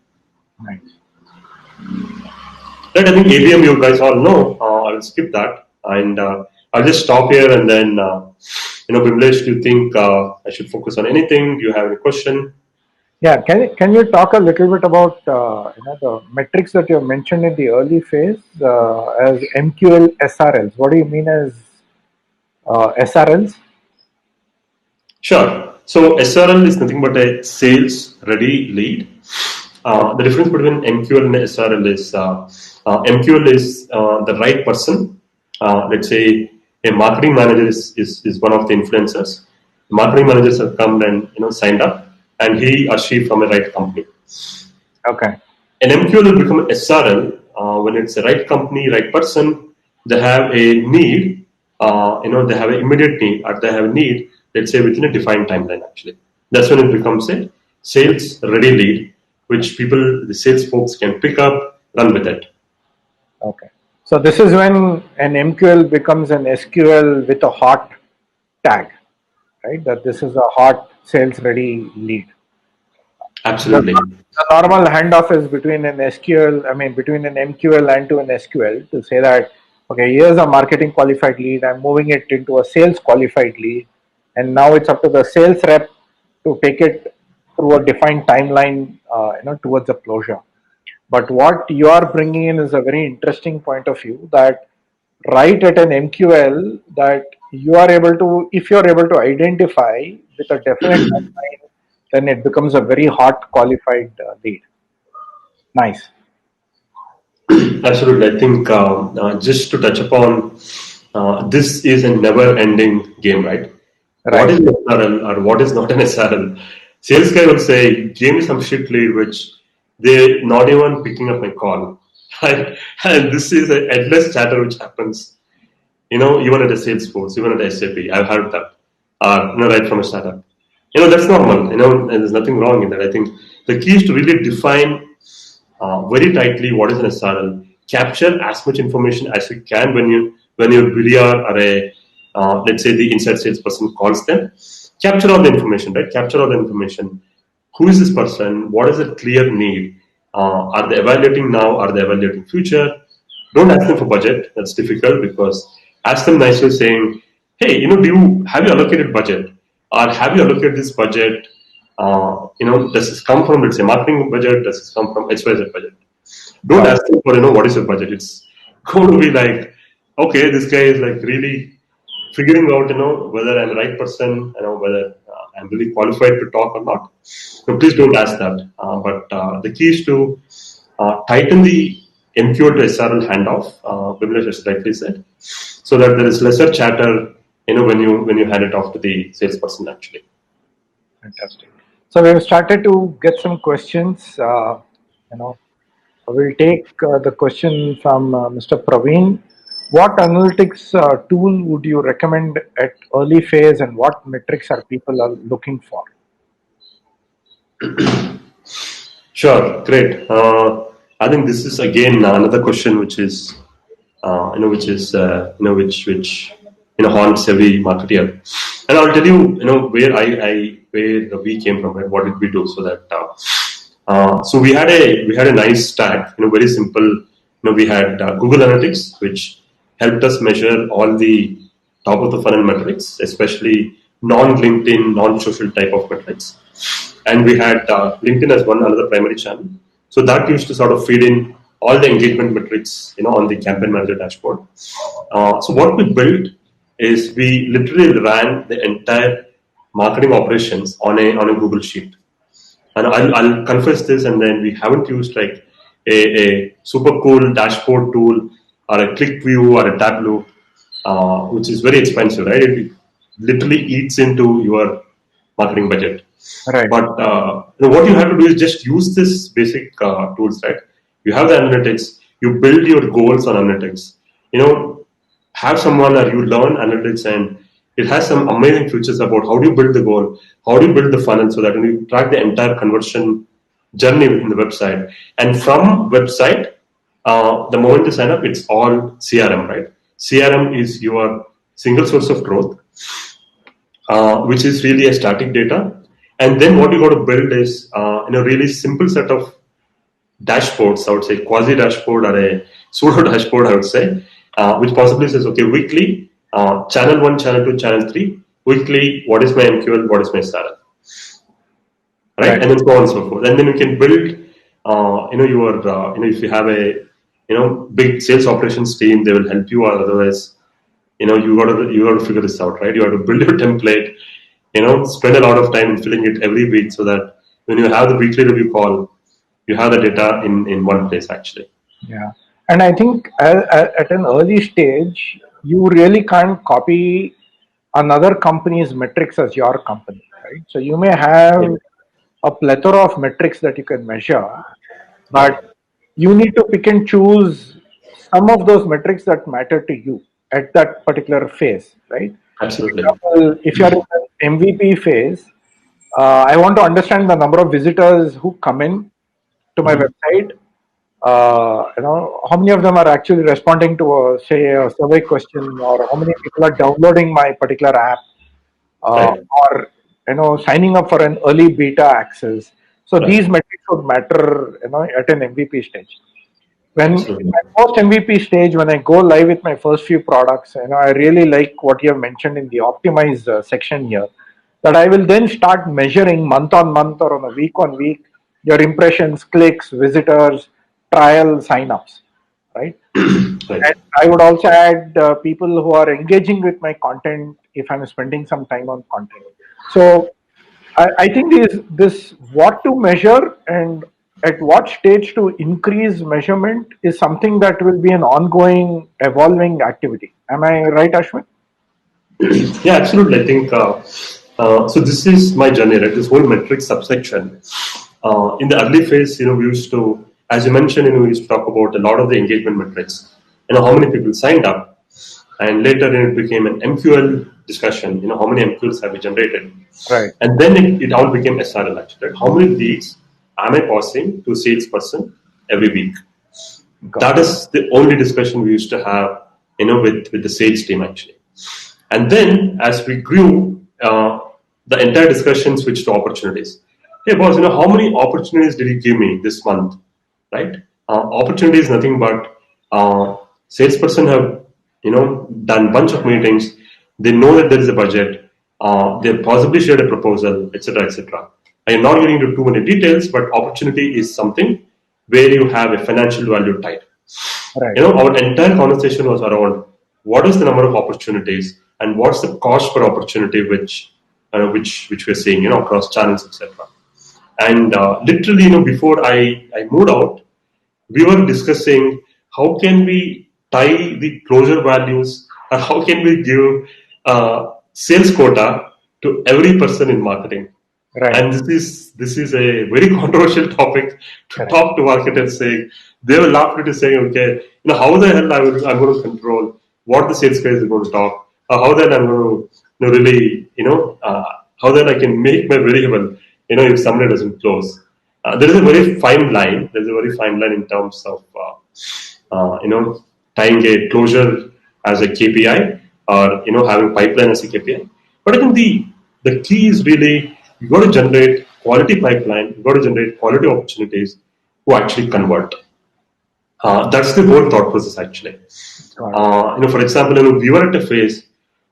Nice. Right, I think ABM you guys all know. I'll skip that and I'll just stop here and then Bimlesh, do you think I should focus on anything? Do you have any question? Yeah, can you talk a little bit about the metrics that you mentioned in the early phase as MQL SRLs? What do you mean as SRLs? Sure. So SRL is nothing but a sales ready lead. The difference between MQL and SRL is MQL is the right person. Let's say a marketing manager is one of the influencers. Marketing managers have come and signed up, and he or she from a right company. Okay. An MQL will become an SRL when it's the right company, right person. They have a need, they have an immediate need, or they have a need, let's say within a defined timeline. Actually, that's when it becomes a sales ready lead, which the sales folks can pick up, run with it. Okay. So this is when an MQL becomes an SQL with a hot tag, right? That this is a hot sales ready lead. The, Absolutely. the normal handoff is between an SQL, I mean, between an MQL and to an SQL to say that, okay, here's a marketing qualified lead, I'm moving it into a sales qualified lead, and now it's up to the sales rep to take it through a defined timeline, towards a closure. But what you are bringing in is a very interesting point of view that right at an MQL that you are able to, if you are able to identify with a definite timeline, then it becomes a very hot qualified lead. Nice. Absolutely. I think just to touch upon this is a never ending game, right? What Right. is an SRL or what is not an SRL? Sales guy will say, give me some shit lead, which they're not even picking up my call. Right? And this is an endless chatter which happens, even at a Salesforce, even at SAP. I've heard that, right from a startup. That's normal, and there's nothing wrong in that. I think the key is to really define very tightly what is an SRL. Capture as much information as you can when your BDR or a let's say the inside salesperson calls them. Capture all the information, right? Capture all the information. Who is this person? What is a clear need? Are they evaluating now? Are they evaluating future? Don't ask them for budget. That's difficult because ask them nicely, saying, "Hey, do you have you allocated budget, or have you allocated this budget? Does this come from, let's say, marketing budget? Does this come from XYZ budget?" Don't Got it. ask them for what is your budget. It's going to be like, okay, this guy is like really figuring out whether I'm the right person, whether I'm really qualified to talk or not. So please don't ask that. But the key is to tighten the MQL to SRL handoff. Vimlesh has rightly said, so that there is lesser chatter. When you hand it off to the salesperson actually. Fantastic. So we've started to get some questions. You know, we'll take the question from Mr. Praveen. What analytics tool would you recommend at early phase, and what metrics are people are looking for? Sure, great. I think this is again another question which is, which is, which haunts every marketer. And I'll tell you, where we came from, right? What did we do so that. So we had a nice stack, very simple. We had Google Analytics, which helped us measure all the top of the funnel metrics, especially non-LinkedIn, non-social type of metrics. And we had LinkedIn as another primary channel. So that used to sort of feed in all the engagement metrics, on the campaign manager dashboard. So what we built is we literally ran the entire marketing operations on a Google sheet. And I'll confess this, and then we haven't used like a super cool dashboard tool or a click view or a Tableau, which is very expensive, right? It literally eats into your marketing budget. Right. But what you have to do is just use this basic tools, right? You have the analytics, you build your goals on analytics. Have someone or you learn analytics, and it has some amazing features about how do you build the goal, how do you build the funnel, so that when you track the entire conversion journey within the website. And from website, the moment you sign up, it's all CRM, right? CRM is your single source of truth, which is really a static data. And then what you got to build is really simple set of dashboards. I would say quasi dashboard or a pseudo dashboard. I would say, which possibly says, okay, weekly, channel 1, channel 2, channel 3. Weekly, what is my MQL, what is my SRL, right? And then so on and so forth. And then you can build, if you have a big sales operations team, they will help you. Or otherwise, you got to figure this out, right? You have to build your template. Spend a lot of time filling it every week, so that when you have the weekly review call, you have the data in one place actually. Yeah. And I think at an early stage, you really can't copy another company's metrics as your company, right? So you may Yeah. have a plethora of metrics that you can measure, Right. but you need to pick and choose some of those metrics that matter to you at that particular phase, right? For Absolutely. example, if you're in an MVP phase, I want to understand the number of visitors who come in to my Mhm. website. How many of them are actually responding to say a survey question, or how many people are downloading my particular app, Right. or signing up for an early beta access. So Right. these metrics would matter, at an MVP stage. When in Absolutely. my post MVP stage, when I go live with my first few products, I really like what you have mentioned in the optimize section here, that I will then start measuring month on month or on a week on week your impressions, clicks, visitors, trial signups, right? Right. And I would also add people who are engaging with my content if I'm spending some time on content. So I think this what to measure and at what stage to increase measurement is something that will be an ongoing, evolving activity. Am I right, Ashwin? Yeah, absolutely. I think so. This is my journey, right? This whole metric subsection. In the early phase, we used to, as you mentioned, we used to talk about a lot of the engagement metrics. How many people signed up, and later it became an MQL discussion. How many MQLs have we generated, Right. and then it all became SRL actually. Right? How many leads am I passing to salesperson every week? Got That it. is the only discussion we used to have, with the sales team actually. And then as we grew, the entire discussion switched to opportunities. Hey boss, how many opportunities did you give me this month? Right? Opportunity is nothing but salesperson have done bunch of meetings. They know that there is a budget. They possibly shared a proposal, etc., etc. I am not getting into too many details, but opportunity is something where you have a financial value tied. Right. Our entire conversation was around what is the number of opportunities and what's the cost per opportunity, which we're seeing, across channels, etc. And literally, before I moved out, we were discussing how can we tie the closure values, or how can we give sales quota to every person in marketing. Right. And this is a very controversial topic to Correct. talk to marketers, saying they will laugh at it, saying, okay, how the hell I'm going to control what the sales guys are going to talk, how then I'm going to really, how then I can make my variable, if somebody doesn't close. There is a very fine line. There's a very fine line in terms of, tying a closure as a KPI, or having pipeline as a KPI. But I think the key is really you got to generate quality pipeline. You got to generate quality opportunities who actually convert. That's the whole thought process actually. Got it. For example, we were at a phase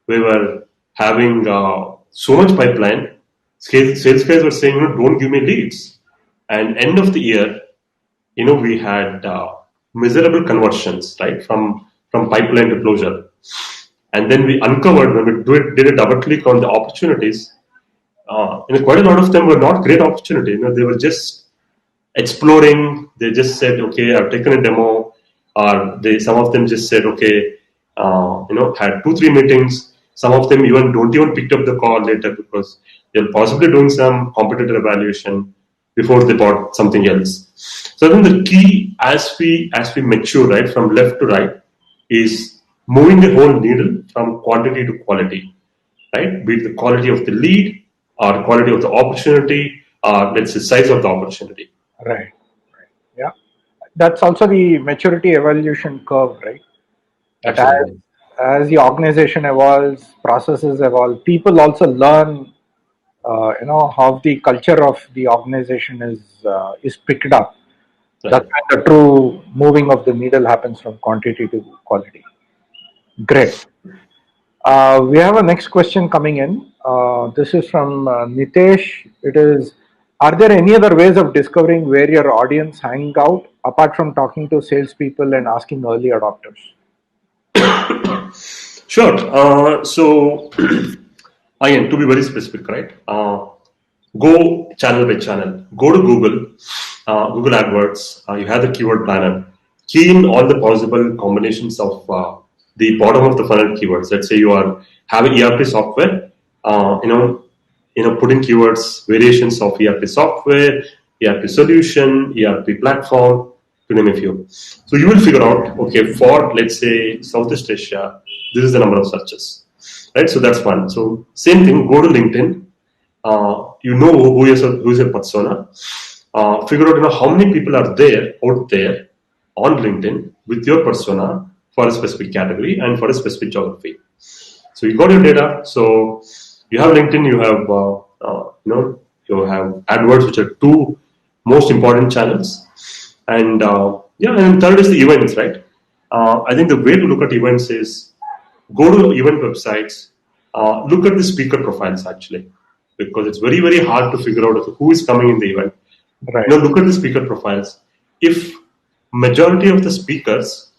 where we were having so much pipeline. Sales guys were saying, don't give me leads. And end of the year, we had miserable conversions, right, from pipeline to closure. And then we uncovered when we did a double click on the opportunities. Quite a lot of them were not great opportunity. They were just exploring. They just said, okay, I've taken a demo, or some of them just said, okay, had 2-3 meetings. Some of them even don't even picked up the call later because they're possibly doing some competitor evaluation before they bought something else. So I think the key as we mature, right, from left to right, is moving the whole needle from quantity to quality, right? Be it the quality of the lead, or quality of the opportunity, or let's say size of the opportunity. Right. Yeah. That's also the maturity evolution curve, right? That Absolutely. as the organization evolves, processes evolve, people also learn, how the culture of the organization is picked up. That's Right. when the true moving of the needle happens from quantity to quality. Great. We have a next question coming in. This is from Nitesh. It is: are there any other ways of discovering where your audience hang out apart from talking to salespeople and asking early adopters? Sure. So again, to be very specific, right? Go channel by channel. Go to Google Google AdWords, you have the keyword planner. Key in all the possible combinations of the bottom of the funnel keywords. Let's say you have an ERP software, put in keywords, variations of ERP software, ERP solution, ERP platform, to name a few. So you will figure out, okay, for let's say Southeast Asia, this is the number of searches, right? So that's one. So same thing, go to LinkedIn. You know who is your persona. Figure out how many people are there out there on LinkedIn with your persona for a specific category and for a specific geography. So you got your data. So you have LinkedIn, you have AdWords, which are two most important channels, and and third is the events, right? I think the way to look at events is go to event websites, look at the speaker profiles actually, because it's very very hard to figure out who is coming in the event. Right. Look at the speaker profiles. If majority of the speakers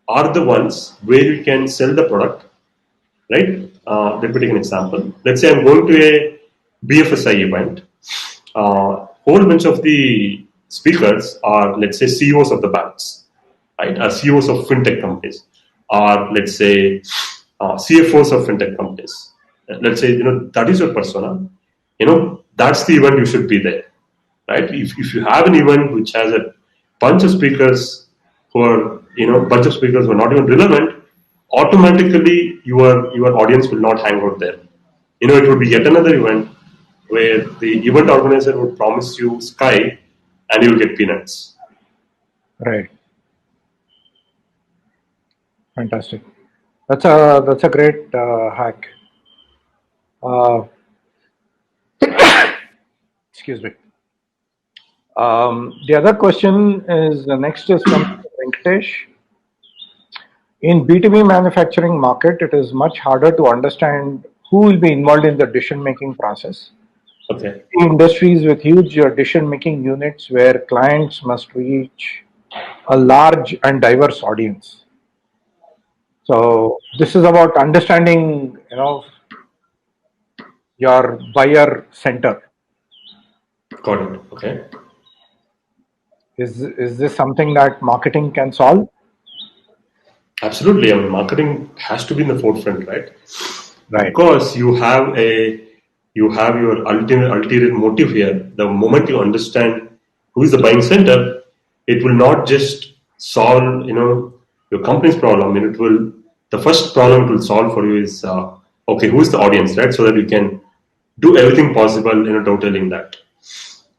are the ones where you can sell the product, right? Let me take an example. Let's say I'm going to a BFSI event. Whole bunch of the speakers are, let's say, CEOs of the banks, right? Are CEOs of fintech companies, or let's say CFOs of fintech companies. Let's say that is your persona. That's the event you should be there, right? If you have an event which has a bunch of speakers who are bunch of speakers who are not even relevant, automatically your audience will not hang out there. It would be yet another event where the event organizer would promise you sky and you'll get peanuts. Right. Fantastic. That's a great hack. Excuse me. The other question is the next is from Venkatesh. In B2B manufacturing market, it is much harder to understand who will be involved in the decision-making process. Okay. In industries with huge decision-making units where clients must reach a large and diverse audience. So this is about understanding, your buyer center. Got it. Okay. Is this something that marketing can solve? Absolutely. I mean, marketing has to be in the forefront, right? Right. Because you have your ulterior motive here. The moment you understand who is the buying center, it will not just solve your company's problem. The first problem it will solve for you is okay, who is the audience, right? So that you can do everything possible dovetailing that.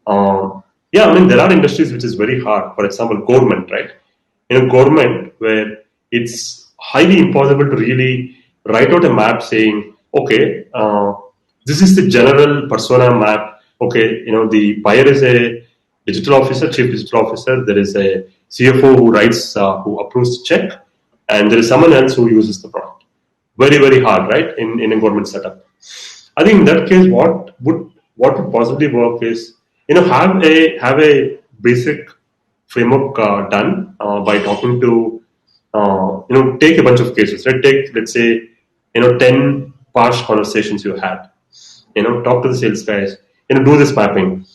I mean, there are industries which is very hard. For example, government, right? Government where it's highly impossible to really write out a map saying, okay, this is the general persona map. Okay, the buyer is a digital officer, chief digital officer. There is a CFO who approves the check, and there is someone else who uses the product. Very, very hard, right? In a government setup. I think in that case, what would possibly work is have a basic framework done by talking to take a bunch of cases, right? Take, let's say 10 past conversations you had, talk to the sales guys, do this mapping,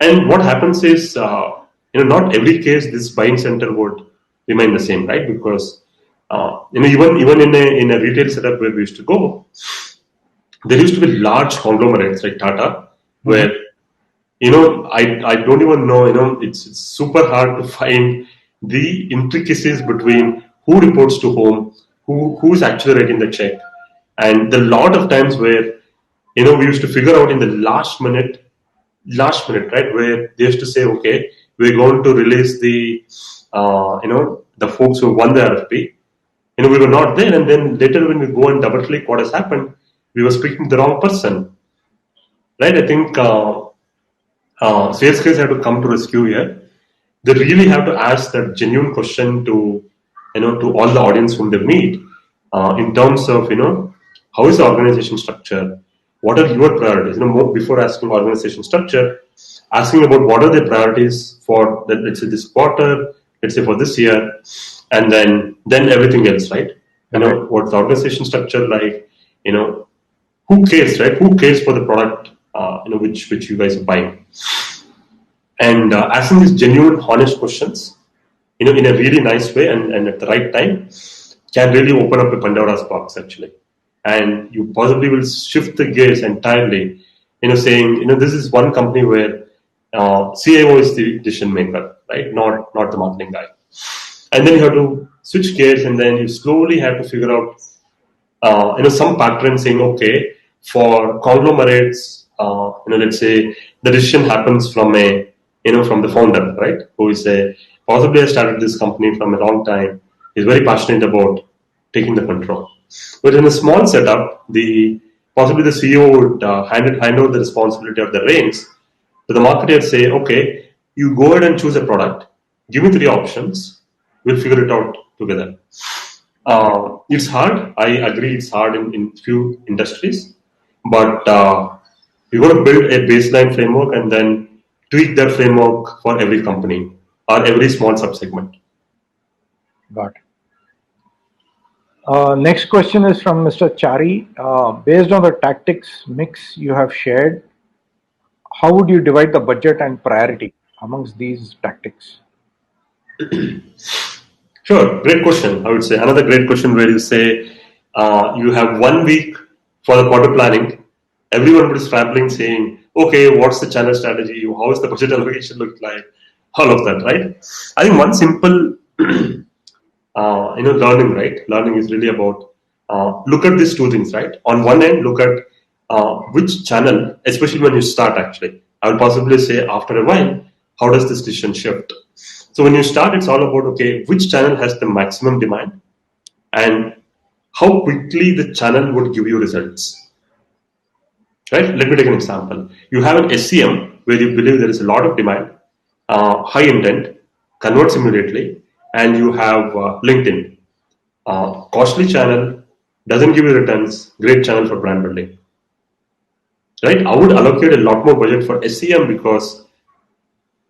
and what happens is not every case this buying center would remain the same, right? Because even in a retail setup where we used to go, there used to be large conglomerates like Tata, where I don't even know, it's super hard to find the intricacies between who reports to whom, who's actually writing the check, and the lot of times where we used to figure out in the last minute, right, where they used to say, okay, we're going to release the the folks who won the RFP. We were not there, and then later when we go and double click what has happened, we were speaking to the wrong person, right? I think sales guys have to come to rescue here. They really have to ask that genuine question to to all the audience whom they meet, in terms of how is the organization structure, what are your priorities. More before asking organization structure, asking about what are the priorities for let's say this quarter, let's say for this year, and then everything else, right? What's the organization structure like? Who cares, right? Who cares for the product which you guys are buying? and asking these genuine, honest questions, in a really nice way and at the right time, can really open up a Pandora's box actually, and you possibly will shift the gears entirely. Saying this is one company where CIO is the decision maker, right? Not the marketing guy, and then you have to switch gears, and then you slowly have to figure out some pattern saying, okay, for conglomerates, let's say the decision happens from from the founder, right, who is possibly has started this company from a long time, is very passionate about taking the control. But in a small setup, possibly the CEO would hand over the responsibility of the reins to the marketer and say, okay, you go ahead and choose a product, give me three options, we'll figure it out together. It's hard. I agree, it's hard in few industries, but you got to build a baseline framework and then tweak that framework for every company or every small subsegment. Got it. Next question is from Mr. Chari. Based on the tactics mix you have shared, how would you divide the budget and priority amongst these tactics? Sure, great question. I would say another great question where you say you have 1 week for the quarter planning. Everyone would be scrambling saying, okay, what's the channel strategy? How is the budget allocation look like? All of that, right? I think one simple, learning, right? Learning is really about look at these two things, right? On one end, look at which channel, especially when you start. Actually, I would possibly say after a while, how does this decision shift? So when you start, it's all about, okay, which channel has the maximum demand and how quickly the channel would give you results. Right? Let me take an example. You have an SEM where you believe there is a lot of demand, high intent, converts immediately, and you have LinkedIn. Costly channel, doesn't give you returns, great channel for brand building. Right? I would allocate a lot more budget for SEM because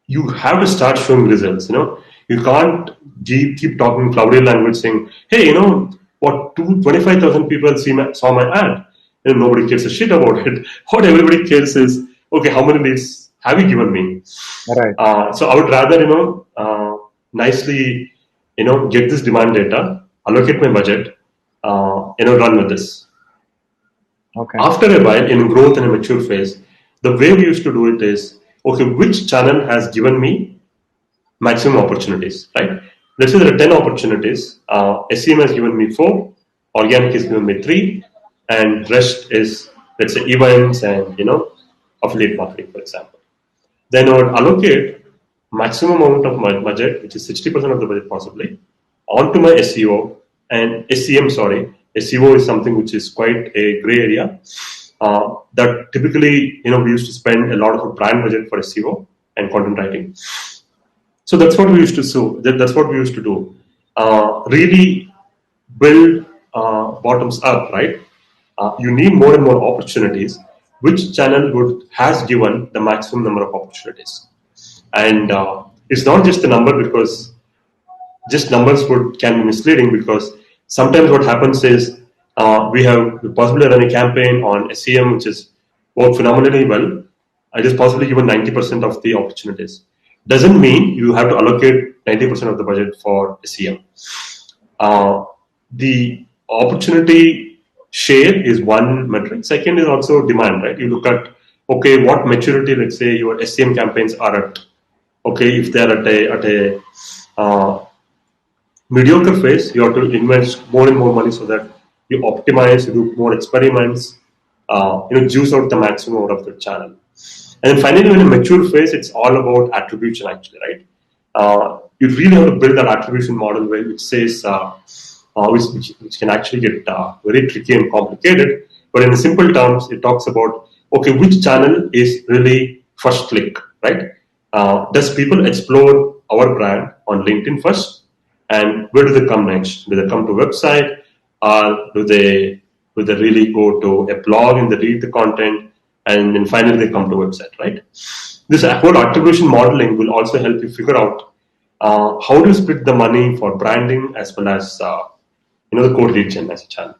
you have to start showing results. You can't keep talking flowery language saying, hey, what 25,000 people saw my ad, and nobody cares a shit about it. What everybody cares is, okay, how many leads have you given me? Right. So I would rather nicely get this demand data, allocate my budget, run with this. Okay. After a while, in growth and a mature phase, the way we used to do it is, okay, which channel has given me maximum opportunities, right? Let's say there are 10 opportunities. SEM has given me 4, organic has given me 3, and rest is, let's say, events and affiliate marketing, for example. Then I would allocate maximum amount of my budget, which is 60% of the budget possibly, onto my SEO and SEM. Sorry, SEO is something which is quite a gray area. That typically, we used to spend a lot of brand budget for SEO and content writing. So that's what we used to do. That's what we used to do. Really build bottoms up, right? You need more and more opportunities. Which channel has given the maximum number of opportunities? And it's not just the number, because just numbers can be misleading, because sometimes what happens is we possibly run a campaign on SEM which is worked phenomenally well. I just possibly given 90% of the opportunities. Doesn't mean you have to allocate 90% of the budget for SEM. The opportunity share is one metric. Second is also demand, right? You look at, okay, what maturity, let's say, your SEM campaigns are at. Okay, if they're at a mediocre phase, you have to invest more and more money so that you optimize, you do more experiments, juice out the maximum out of the channel. And then finally, in a mature phase, it's all about attribution, actually, right? You really have to build that attribution model which says, which can actually get very tricky and complicated. But in simple terms, it talks about, okay, which channel is really first click, right? Does people explore our brand on LinkedIn first? And where do they come next? Do they come to website? Or do they really go to a blog and they read the content? And then finally they come to website, right? This whole attribution modeling will also help you figure out how to split the money for branding as well as the core lead gen as a channel.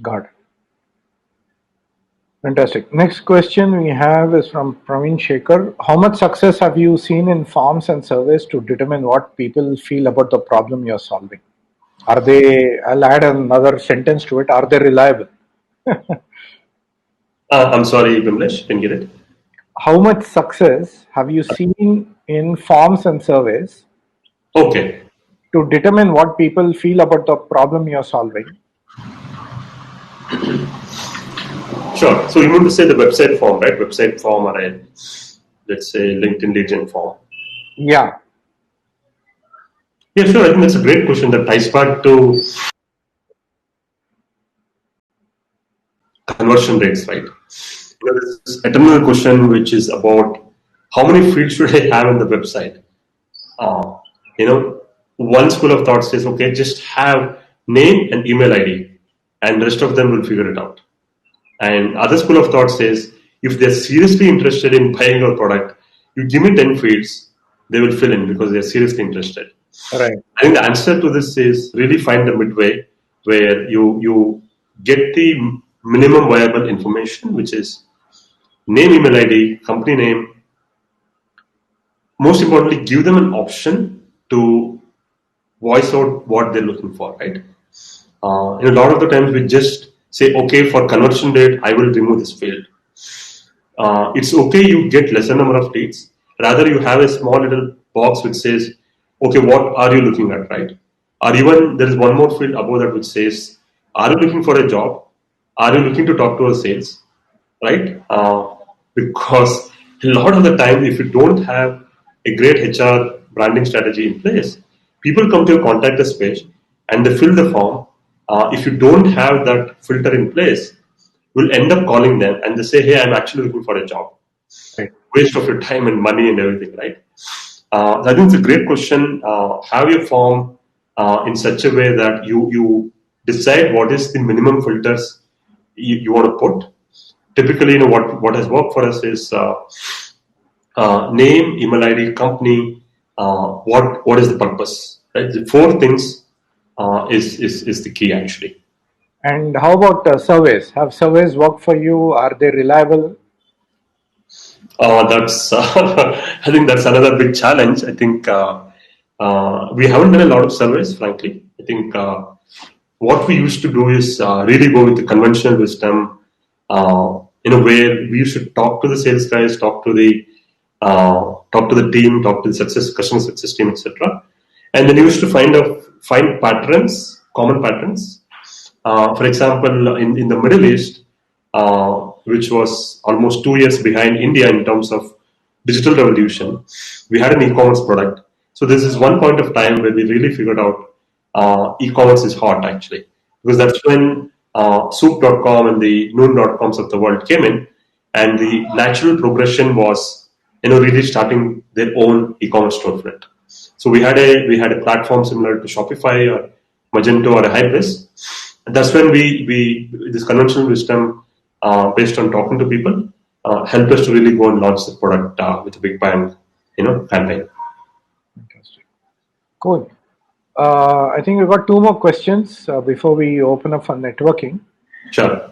Got it. Fantastic. Next question we have is from Praveen Shekhar. How much success have you seen in forms and surveys to determine what people feel about the problem you're solving? Are they, I'll add another sentence to it, are they reliable? I'm sorry, Vimlesh, didn't get it. How much success have you seen in forms and surveys Okay, to determine what people feel about the problem you're solving? sure. So you want to say the website form, right? Website form or a, let's say, LinkedIn lead gen form. Yeah, Yeah, sure. I think that's a great question that ties back to conversion rates, right? There's another question which is about how many fields should I have in the website? Uh, you know, one school of thought says, okay, just have name and email ID, and the rest of them will figure it out. And other school of thought says, if they're seriously interested in buying your product, you give me 10 fields, they will fill in because they're seriously interested. right. I think the answer to this is really find the midway where you get the minimum viable information, which is name, email ID, company name. Most importantly, give them an option to voice out what they're looking for, right? A lot of the times we just say, okay, for conversion rate, I will remove this field. It's okay you get lesser number of leads. Rather, you have a small little box which says, okay, what are you looking at, right? Or even there is one more field above that which says, are you looking for a job? Are you looking to talk to a sales, right? Because a lot of the time, if you don't have a great HR branding strategy in place, people come to your contact us page and they fill the form. If you don't have that filter in place, will end up calling them and they say, hey, I'm actually looking for a job. Right. Waste of your time and money and everything, right? I think it's a great question. Have your form in such a way that you decide what is the minimum filters you want to put. Typically, what has worked for us is name, email ID, company, what is the purpose, right? The four things is the key actually. And how about surveys? Have surveys worked for you? Are they reliable? That's I think that's another big challenge. I think we haven't done a lot of surveys, frankly. I think what we used to do is really go with the conventional wisdom, where we used to talk to the sales guys, talk to the team, talk to the customer success team, etc. And then you used to find patterns, common patterns. For example, in the Middle East, which was almost 2 years behind India in terms of digital revolution, we had an e-commerce product. So this is one point of time where we really figured out e-commerce is hot actually, because that's when soup.com and the noon.coms of the world came in, and the natural progression was really starting their own e-commerce storefront. So we had a platform similar to Shopify or Magento or a Hybris. And that's when we this conventional wisdom based on talking to people helped us to really go and launch the product with a big bang, campaign. Fantastic. Cool. I think we've got two more questions before we open up for networking. Sure.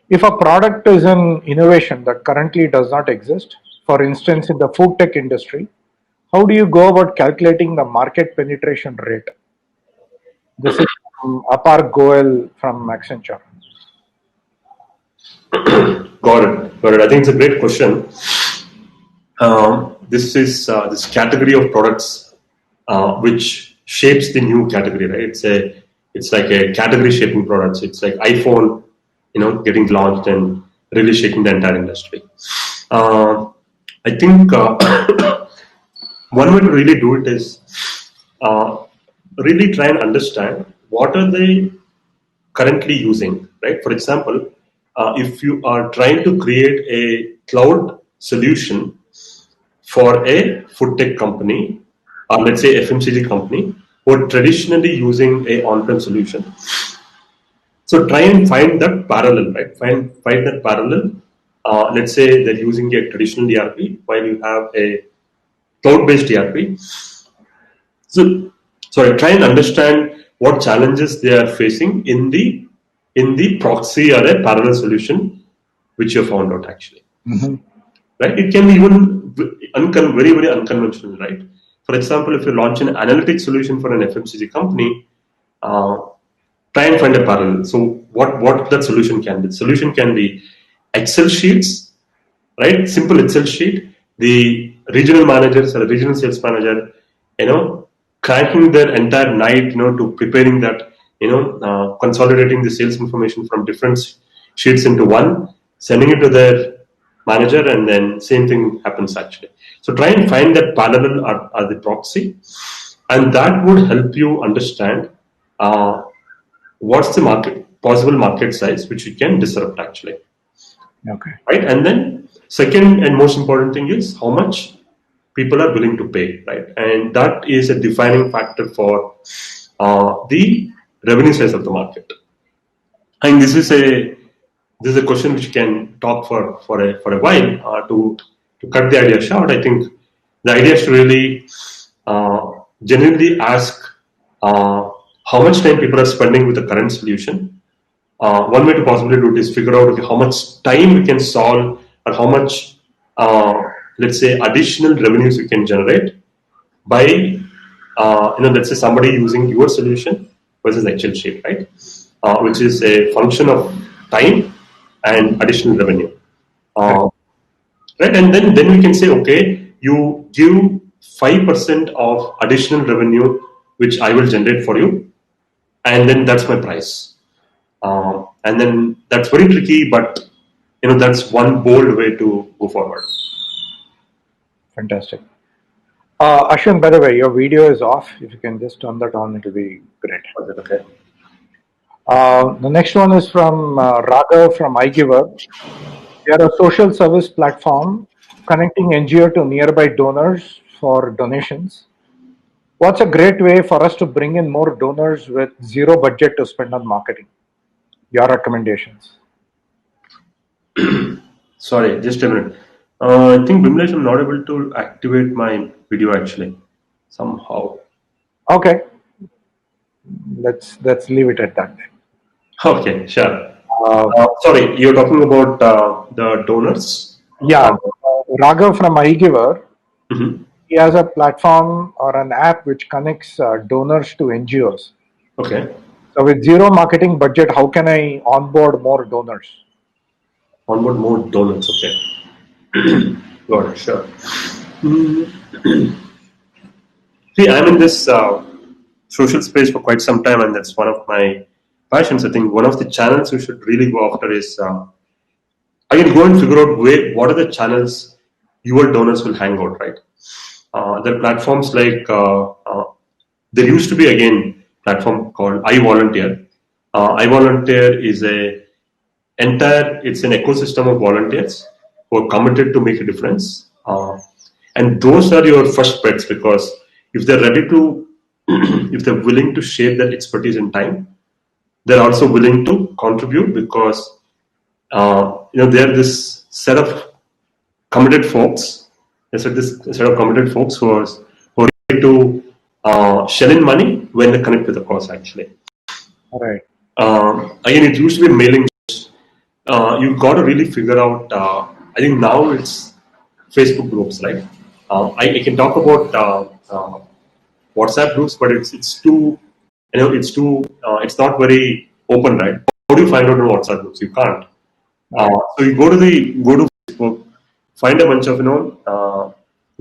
If a product is an innovation that currently does not exist, for instance, in the food tech industry, how do you go about calculating the market penetration rate? This is from Apar Goel from Accenture. Got it. Got it. I think it's a great question. This is this category of products which shapes the new category, right? It's like a category shaping products. It's like iPhone, getting launched and really shaking the entire industry. Uh, I think one way to really do it is really try and understand what are they currently using, right? For example, if you are trying to create a cloud solution for a food tech company, or let's say FMCG company, who are traditionally using a on-prem solution. So try and find that parallel, right? Find that parallel. Let's say they're using a traditional ERP while you have a cloud-based ERP. So, sorry, try and understand what challenges they are facing in the proxy or a parallel solution which you found out actually. Mm-hmm. Right? It can be even very, very unconventional, right? For example, if you launch an analytics solution for an FMCG company, try and find a parallel. So what that solution can be? The solution can be Excel sheets, right? Simple Excel sheet. The regional managers or the regional sales manager, cranking their entire night, to preparing that, consolidating the sales information from different sheets into one, sending it to their manager, and then same thing happens actually. So try and find that parallel or the proxy, and that would help you understand what's the possible market size which you can disrupt actually. Okay. Right? And then second and most important thing is how much people are willing to pay, right? And that is a defining factor for the revenue size of the market. And this is a question which you can talk for a while. To cut the idea short, I think the idea is to really genuinely ask how much time people are spending with the current solution. One way to possibly do it is figure out how much time we can solve, or how much, let's say, additional revenues we can generate by, let's say somebody using your solution versus Excel sheet, right? Which is a function of time and additional revenue, right? And then we can say, okay, you give 5% of additional revenue, which I will generate for you, and then that's my price. And then that's very tricky, but that's one bold way to go forward. Fantastic. Ashwin, by the way, your video is off. If you can just turn that on, it will be great. Okay. The next one is from Raghav from iGiver. We are a social service platform connecting NGO to nearby donors for donations. What's a great way for us to bring in more donors with zero budget to spend on marketing? Your recommendations. Sorry, just a minute. I think Bimlesh, I'm not able to activate my video actually somehow. Okay, let's leave it at that. Okay, sure. Sorry, you're talking about the donors? Yeah, Raghav from iGiver. Mm-hmm. He has a platform or an app which connects donors to NGOs. Okay. So with zero marketing budget, how can I onboard more donors? Onboard more donors, okay. Got it, sure. See, I'm in this social space for quite some time, and that's one of my passions. I think one of the channels you should really go after is again go and figure out what are the channels your donors will hang out, right? There are platforms like there used to be again platform called iVolunteer. iVolunteer is it's an ecosystem of volunteers who are committed to make a difference, and those are your first bets, because if they're ready to, if they're willing to share their expertise and time, they're also willing to contribute, because they're this set of committed folks. There's this set of committed folks who are ready to shell in money when they connect with the cause. Actually, All right. Again, it used to be mailing. You've got to really figure out. I think now it's Facebook groups, right? I can talk about WhatsApp groups, but it's too, it's not very open, right? How do you find out in WhatsApp groups? You can't. So you go to Facebook, find a bunch of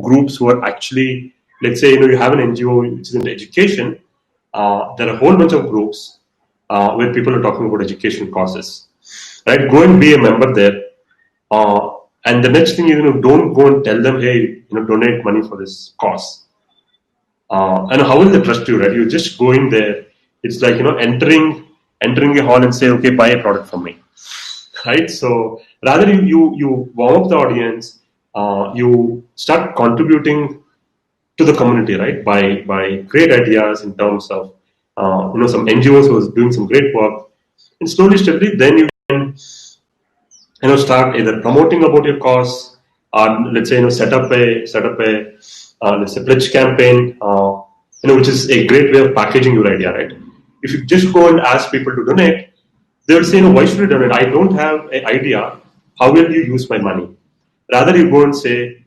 groups who are actually, let's say you have an NGO which is in education. There are a whole bunch of groups where people are talking about education causes. Right, go and be a member there, and the next thing don't go and tell them, hey, donate money for this cause. And how will they trust you, right? You just go in there. It's like entering a hall and say, okay, buy a product from me, right? So rather you warm up the audience, you start contributing to the community, right? By great ideas in terms of some NGOs who are doing some great work, and slowly, steadily, then you can start either promoting about your cause, or let's say set up a let's say pledge campaign, which is a great way of packaging your idea, right? If you just go and ask people to donate, they will say, why should I donate? I don't have an idea how will you use my money? Rather, you go and say,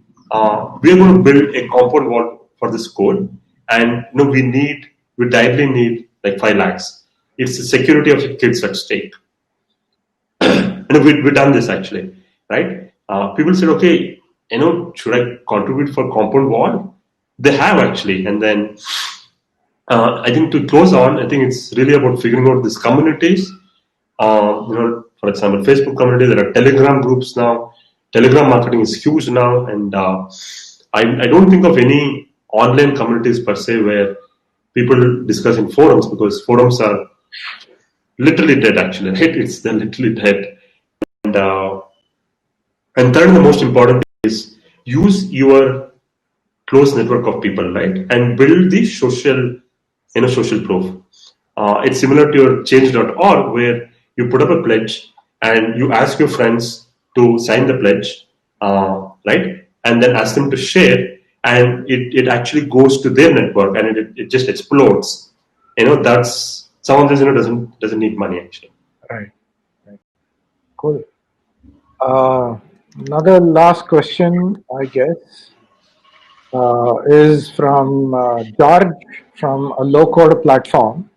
we are going to build a compound wall for this code, and we directly need like 5 lakhs. It's the security of your kids at stake. We've done this actually, right? People said, okay, should I contribute for compound wall? They have actually, and then I think to close on, I think it's really about figuring out these communities. For example, Facebook community. There are Telegram groups now. Telegram marketing is huge now, and I don't think of any online communities per se where people discuss in forums, because forums are literally dead actually, right? They're literally dead. And and third, and the most important is use your close network of people, right? And build the social proof. It's similar to your change.org, where you put up a pledge and you ask your friends to sign the pledge, right? And then ask them to share, and it actually goes to their network, and it just explodes. That's some of this doesn't need money actually. Right. Cool. Another last question, I guess, is from George from a low-code platform.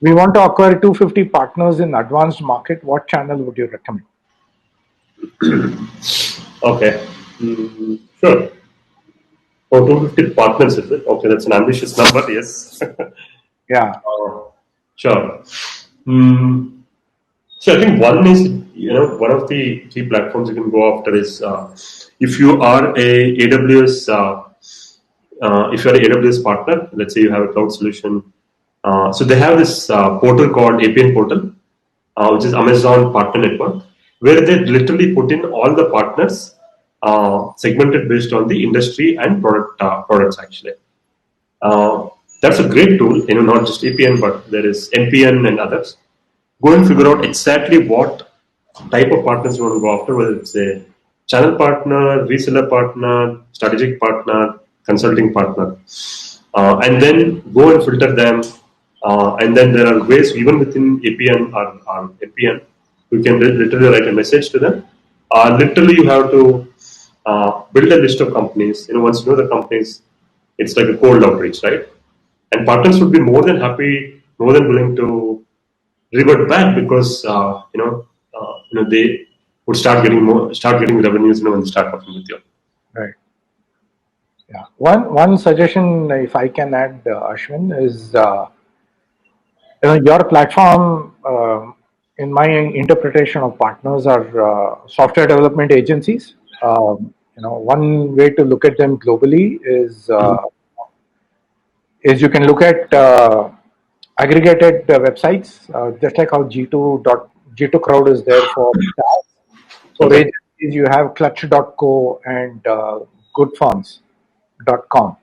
We want to acquire 250 partners in advanced market. What channel would you recommend? Okay. Sure. Oh, 250 partners, is it? Okay, that's an ambitious number, yes. Yeah. Sure. So I think one is, one of the key platforms you can go after is if you are a AWS, if you are an AWS partner, let's say you have a cloud solution. So they have this portal called APN portal, which is Amazon Partner Network, where they literally put in all the partners segmented based on the industry and products actually. That's a great tool, not just APN, but there is NPN and others. Go and figure out exactly what type of partners you want to go after, whether it's a channel partner, reseller partner, strategic partner, consulting partner, and then go and filter them. And then there are ways, even within APN or APN, you can literally write a message to them. Literally, you have to build a list of companies. Once you know the companies, it's like a cold outreach, right? And partners would be more than happy, more than willing to revert back, because they would start getting revenues when they start working with you. Right. Yeah. One suggestion, if I can add, Ashwin, is your platform. In my interpretation of partners, are software development agencies. One way to look at them globally is you can look at aggregated websites, just like how G2 Crowd is there for SaaS. For Okay. agencies, you have clutch.co and goodfunds.com.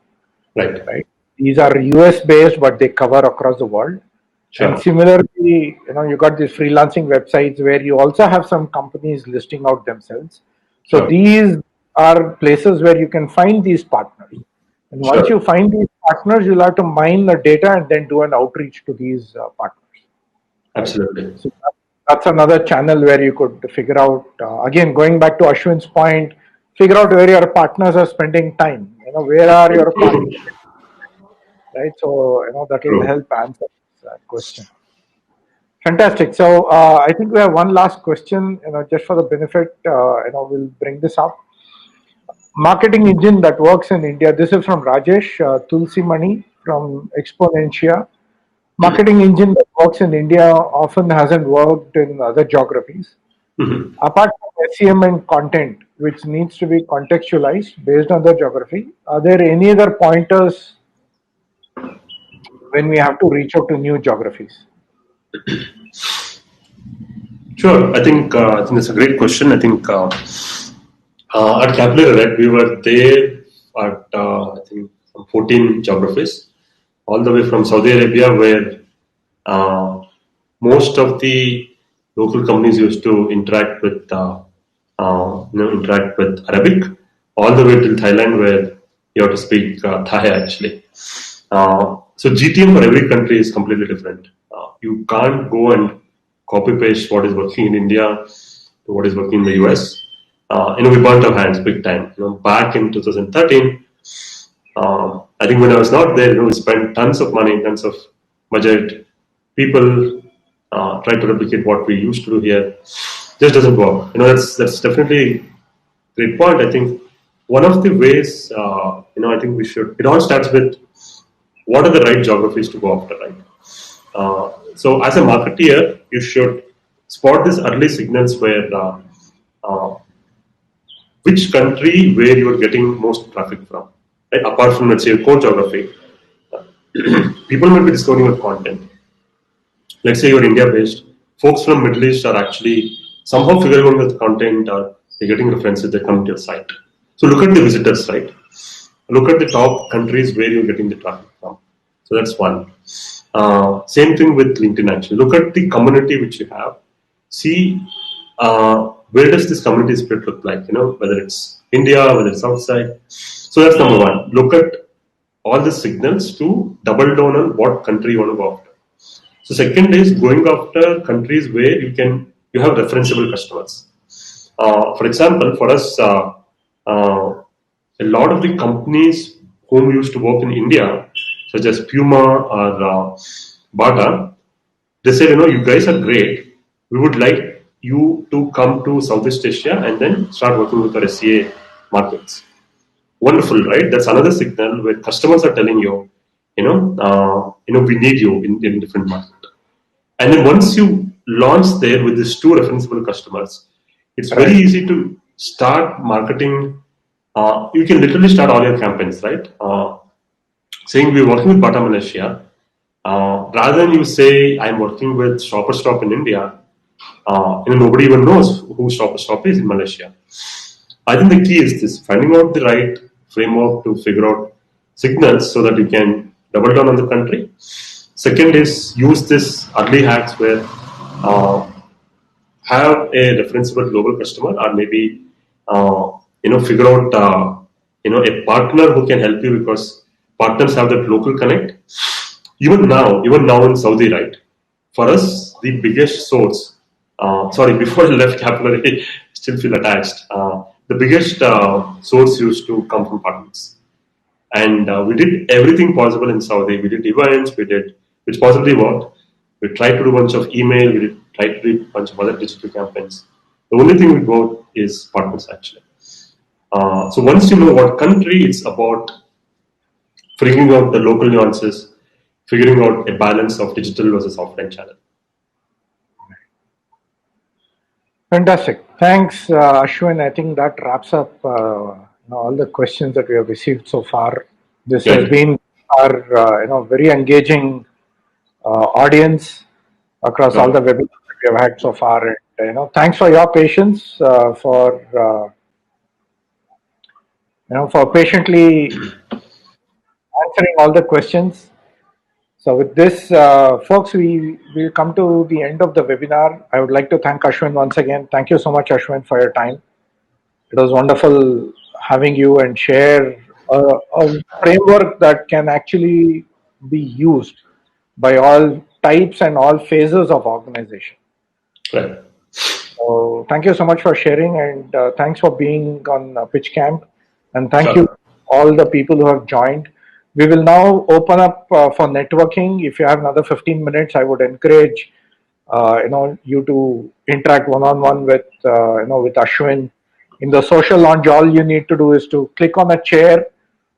Right. These are US based, but they cover across the world. Sure. And similarly, you got these freelancing websites where you also have some companies listing out themselves. So Sure. these are places where you can find these partners. And once Sure. you find these partners, you'll have to mine the data and then do an outreach to these partners. Absolutely. So that's another channel where you could figure out, again, going back to Ashwin's point, figure out where your partners are spending time. Where are your partners? Right. So, that will True. help answer that question. Fantastic. So, I think we have one last question, just for the benefit, we'll bring this up. Marketing engine that works in India. This is from Rajesh Tulsi Mani from Exponentia. Marketing engine that works in India often hasn't worked in other geographies. Mhm. Apart from SEM and content, which needs to be contextualized based on the geography, are there any other pointers when we have to reach out to new geographies? Sure. I think that's a great question. I think at Capillary Red, we were there at I think 14 geographies, all the way from Saudi Arabia, where most of the local companies used to interact with Arabic, all the way till Thailand, where you have to speak Thai actually. So GTM for every country is completely different. You can't go and copy paste what is working in India to what is working in the US. We burnt our hands big time. Back in 2013, I think when I was not there, we spent tons of money, tons of budget. People try to replicate what we used to do here. Just doesn't work. That's definitely great point. I think one of the ways, I think we should. It all starts with what are the right geographies to go after, right? So as a marketeer, you should spot these early signals where uh, which country where you are getting most traffic from, right? Apart from let's say your core geography, people might be discovering your content. Let's say you're India based, folks from Middle East are actually somehow figuring out the content or they're getting references, they come to your site. So look at the visitors, right? Look at the top countries where you're getting the traffic from. So that's one. Same thing with LinkedIn actually. Look at the community which you have. See where does this community split look like, whether it's India, whether it's outside. So that's number one. Look at all the signals to double down on what country you want to go after. So second is going after countries where you have referenceable customers. For example, for us, a lot of the companies whom used to work in India, such as Puma or Bata, they said, you guys are great. We would like you to come to Southeast Asia and then start working with our SCA markets. Wonderful, right? That's another signal where customers are telling you, we need you in different markets. And then once you launch there with these two referenceable customers, it's very easy to start marketing. You can literally start all your campaigns, right? Saying we're working with Bata Malaysia, rather than you say I'm working with Shopper Stop in India, nobody even knows who Shopper Stop is in Malaysia. I think the key is this: finding out the right framework to figure out signals so that you can double down on the country. Second is use this early hacks where have a referenceable global customer, or maybe figure out a partner who can help you, because partners have that local connect. Even now in Saudi, right? For us, the biggest source. Before I left Capillary, still feel attached. The biggest source used to come from partners, and we did everything possible in Saudi. We did events, which possibly worked. We tried to do a bunch of email, tried to do a bunch of other digital campaigns. The only thing we got is partners actually. So once you know what country, it's about figuring out the local nuances, figuring out a balance of digital versus offline channel. Fantastic. Thanks, Ashwin. I think that wraps up all the questions that we have received so far. This has been our very engaging audience across all the webinars that we have had so far. And thanks for your patience, for patiently answering all the questions. So with this, folks, we will come to the end of the webinar. I would like to thank Ashwin once again. Thank you so much, Ashwin, for your time. It was wonderful having you and share a framework that can actually be used by all types and all phases of organization. Right. So thank you so much for sharing, and thanks for being on PitchCamp. And thank you all the people who have joined. We will now open up for networking. If you have another 15 minutes, I would encourage you to interact one-on-one with with Ashwin. In the social launch, all you need to do is to click on a chair,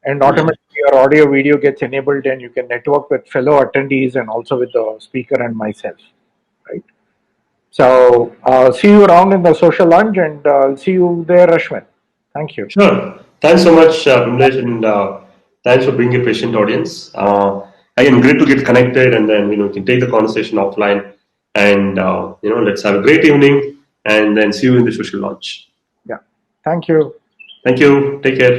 and automatically your audio video gets enabled, and you can network with fellow attendees and also with the speaker and myself. Right. So see you around in the social lounge, and I'll see you there, Ashwin. Thank you. Sure. Thanks so much, Vimlesh, and thanks for being a patient audience. Again, great to get connected, and then we can take the conversation offline, and let's have a great evening, and then see you in the social launch. Yeah. Thank you. Thank you. Take care.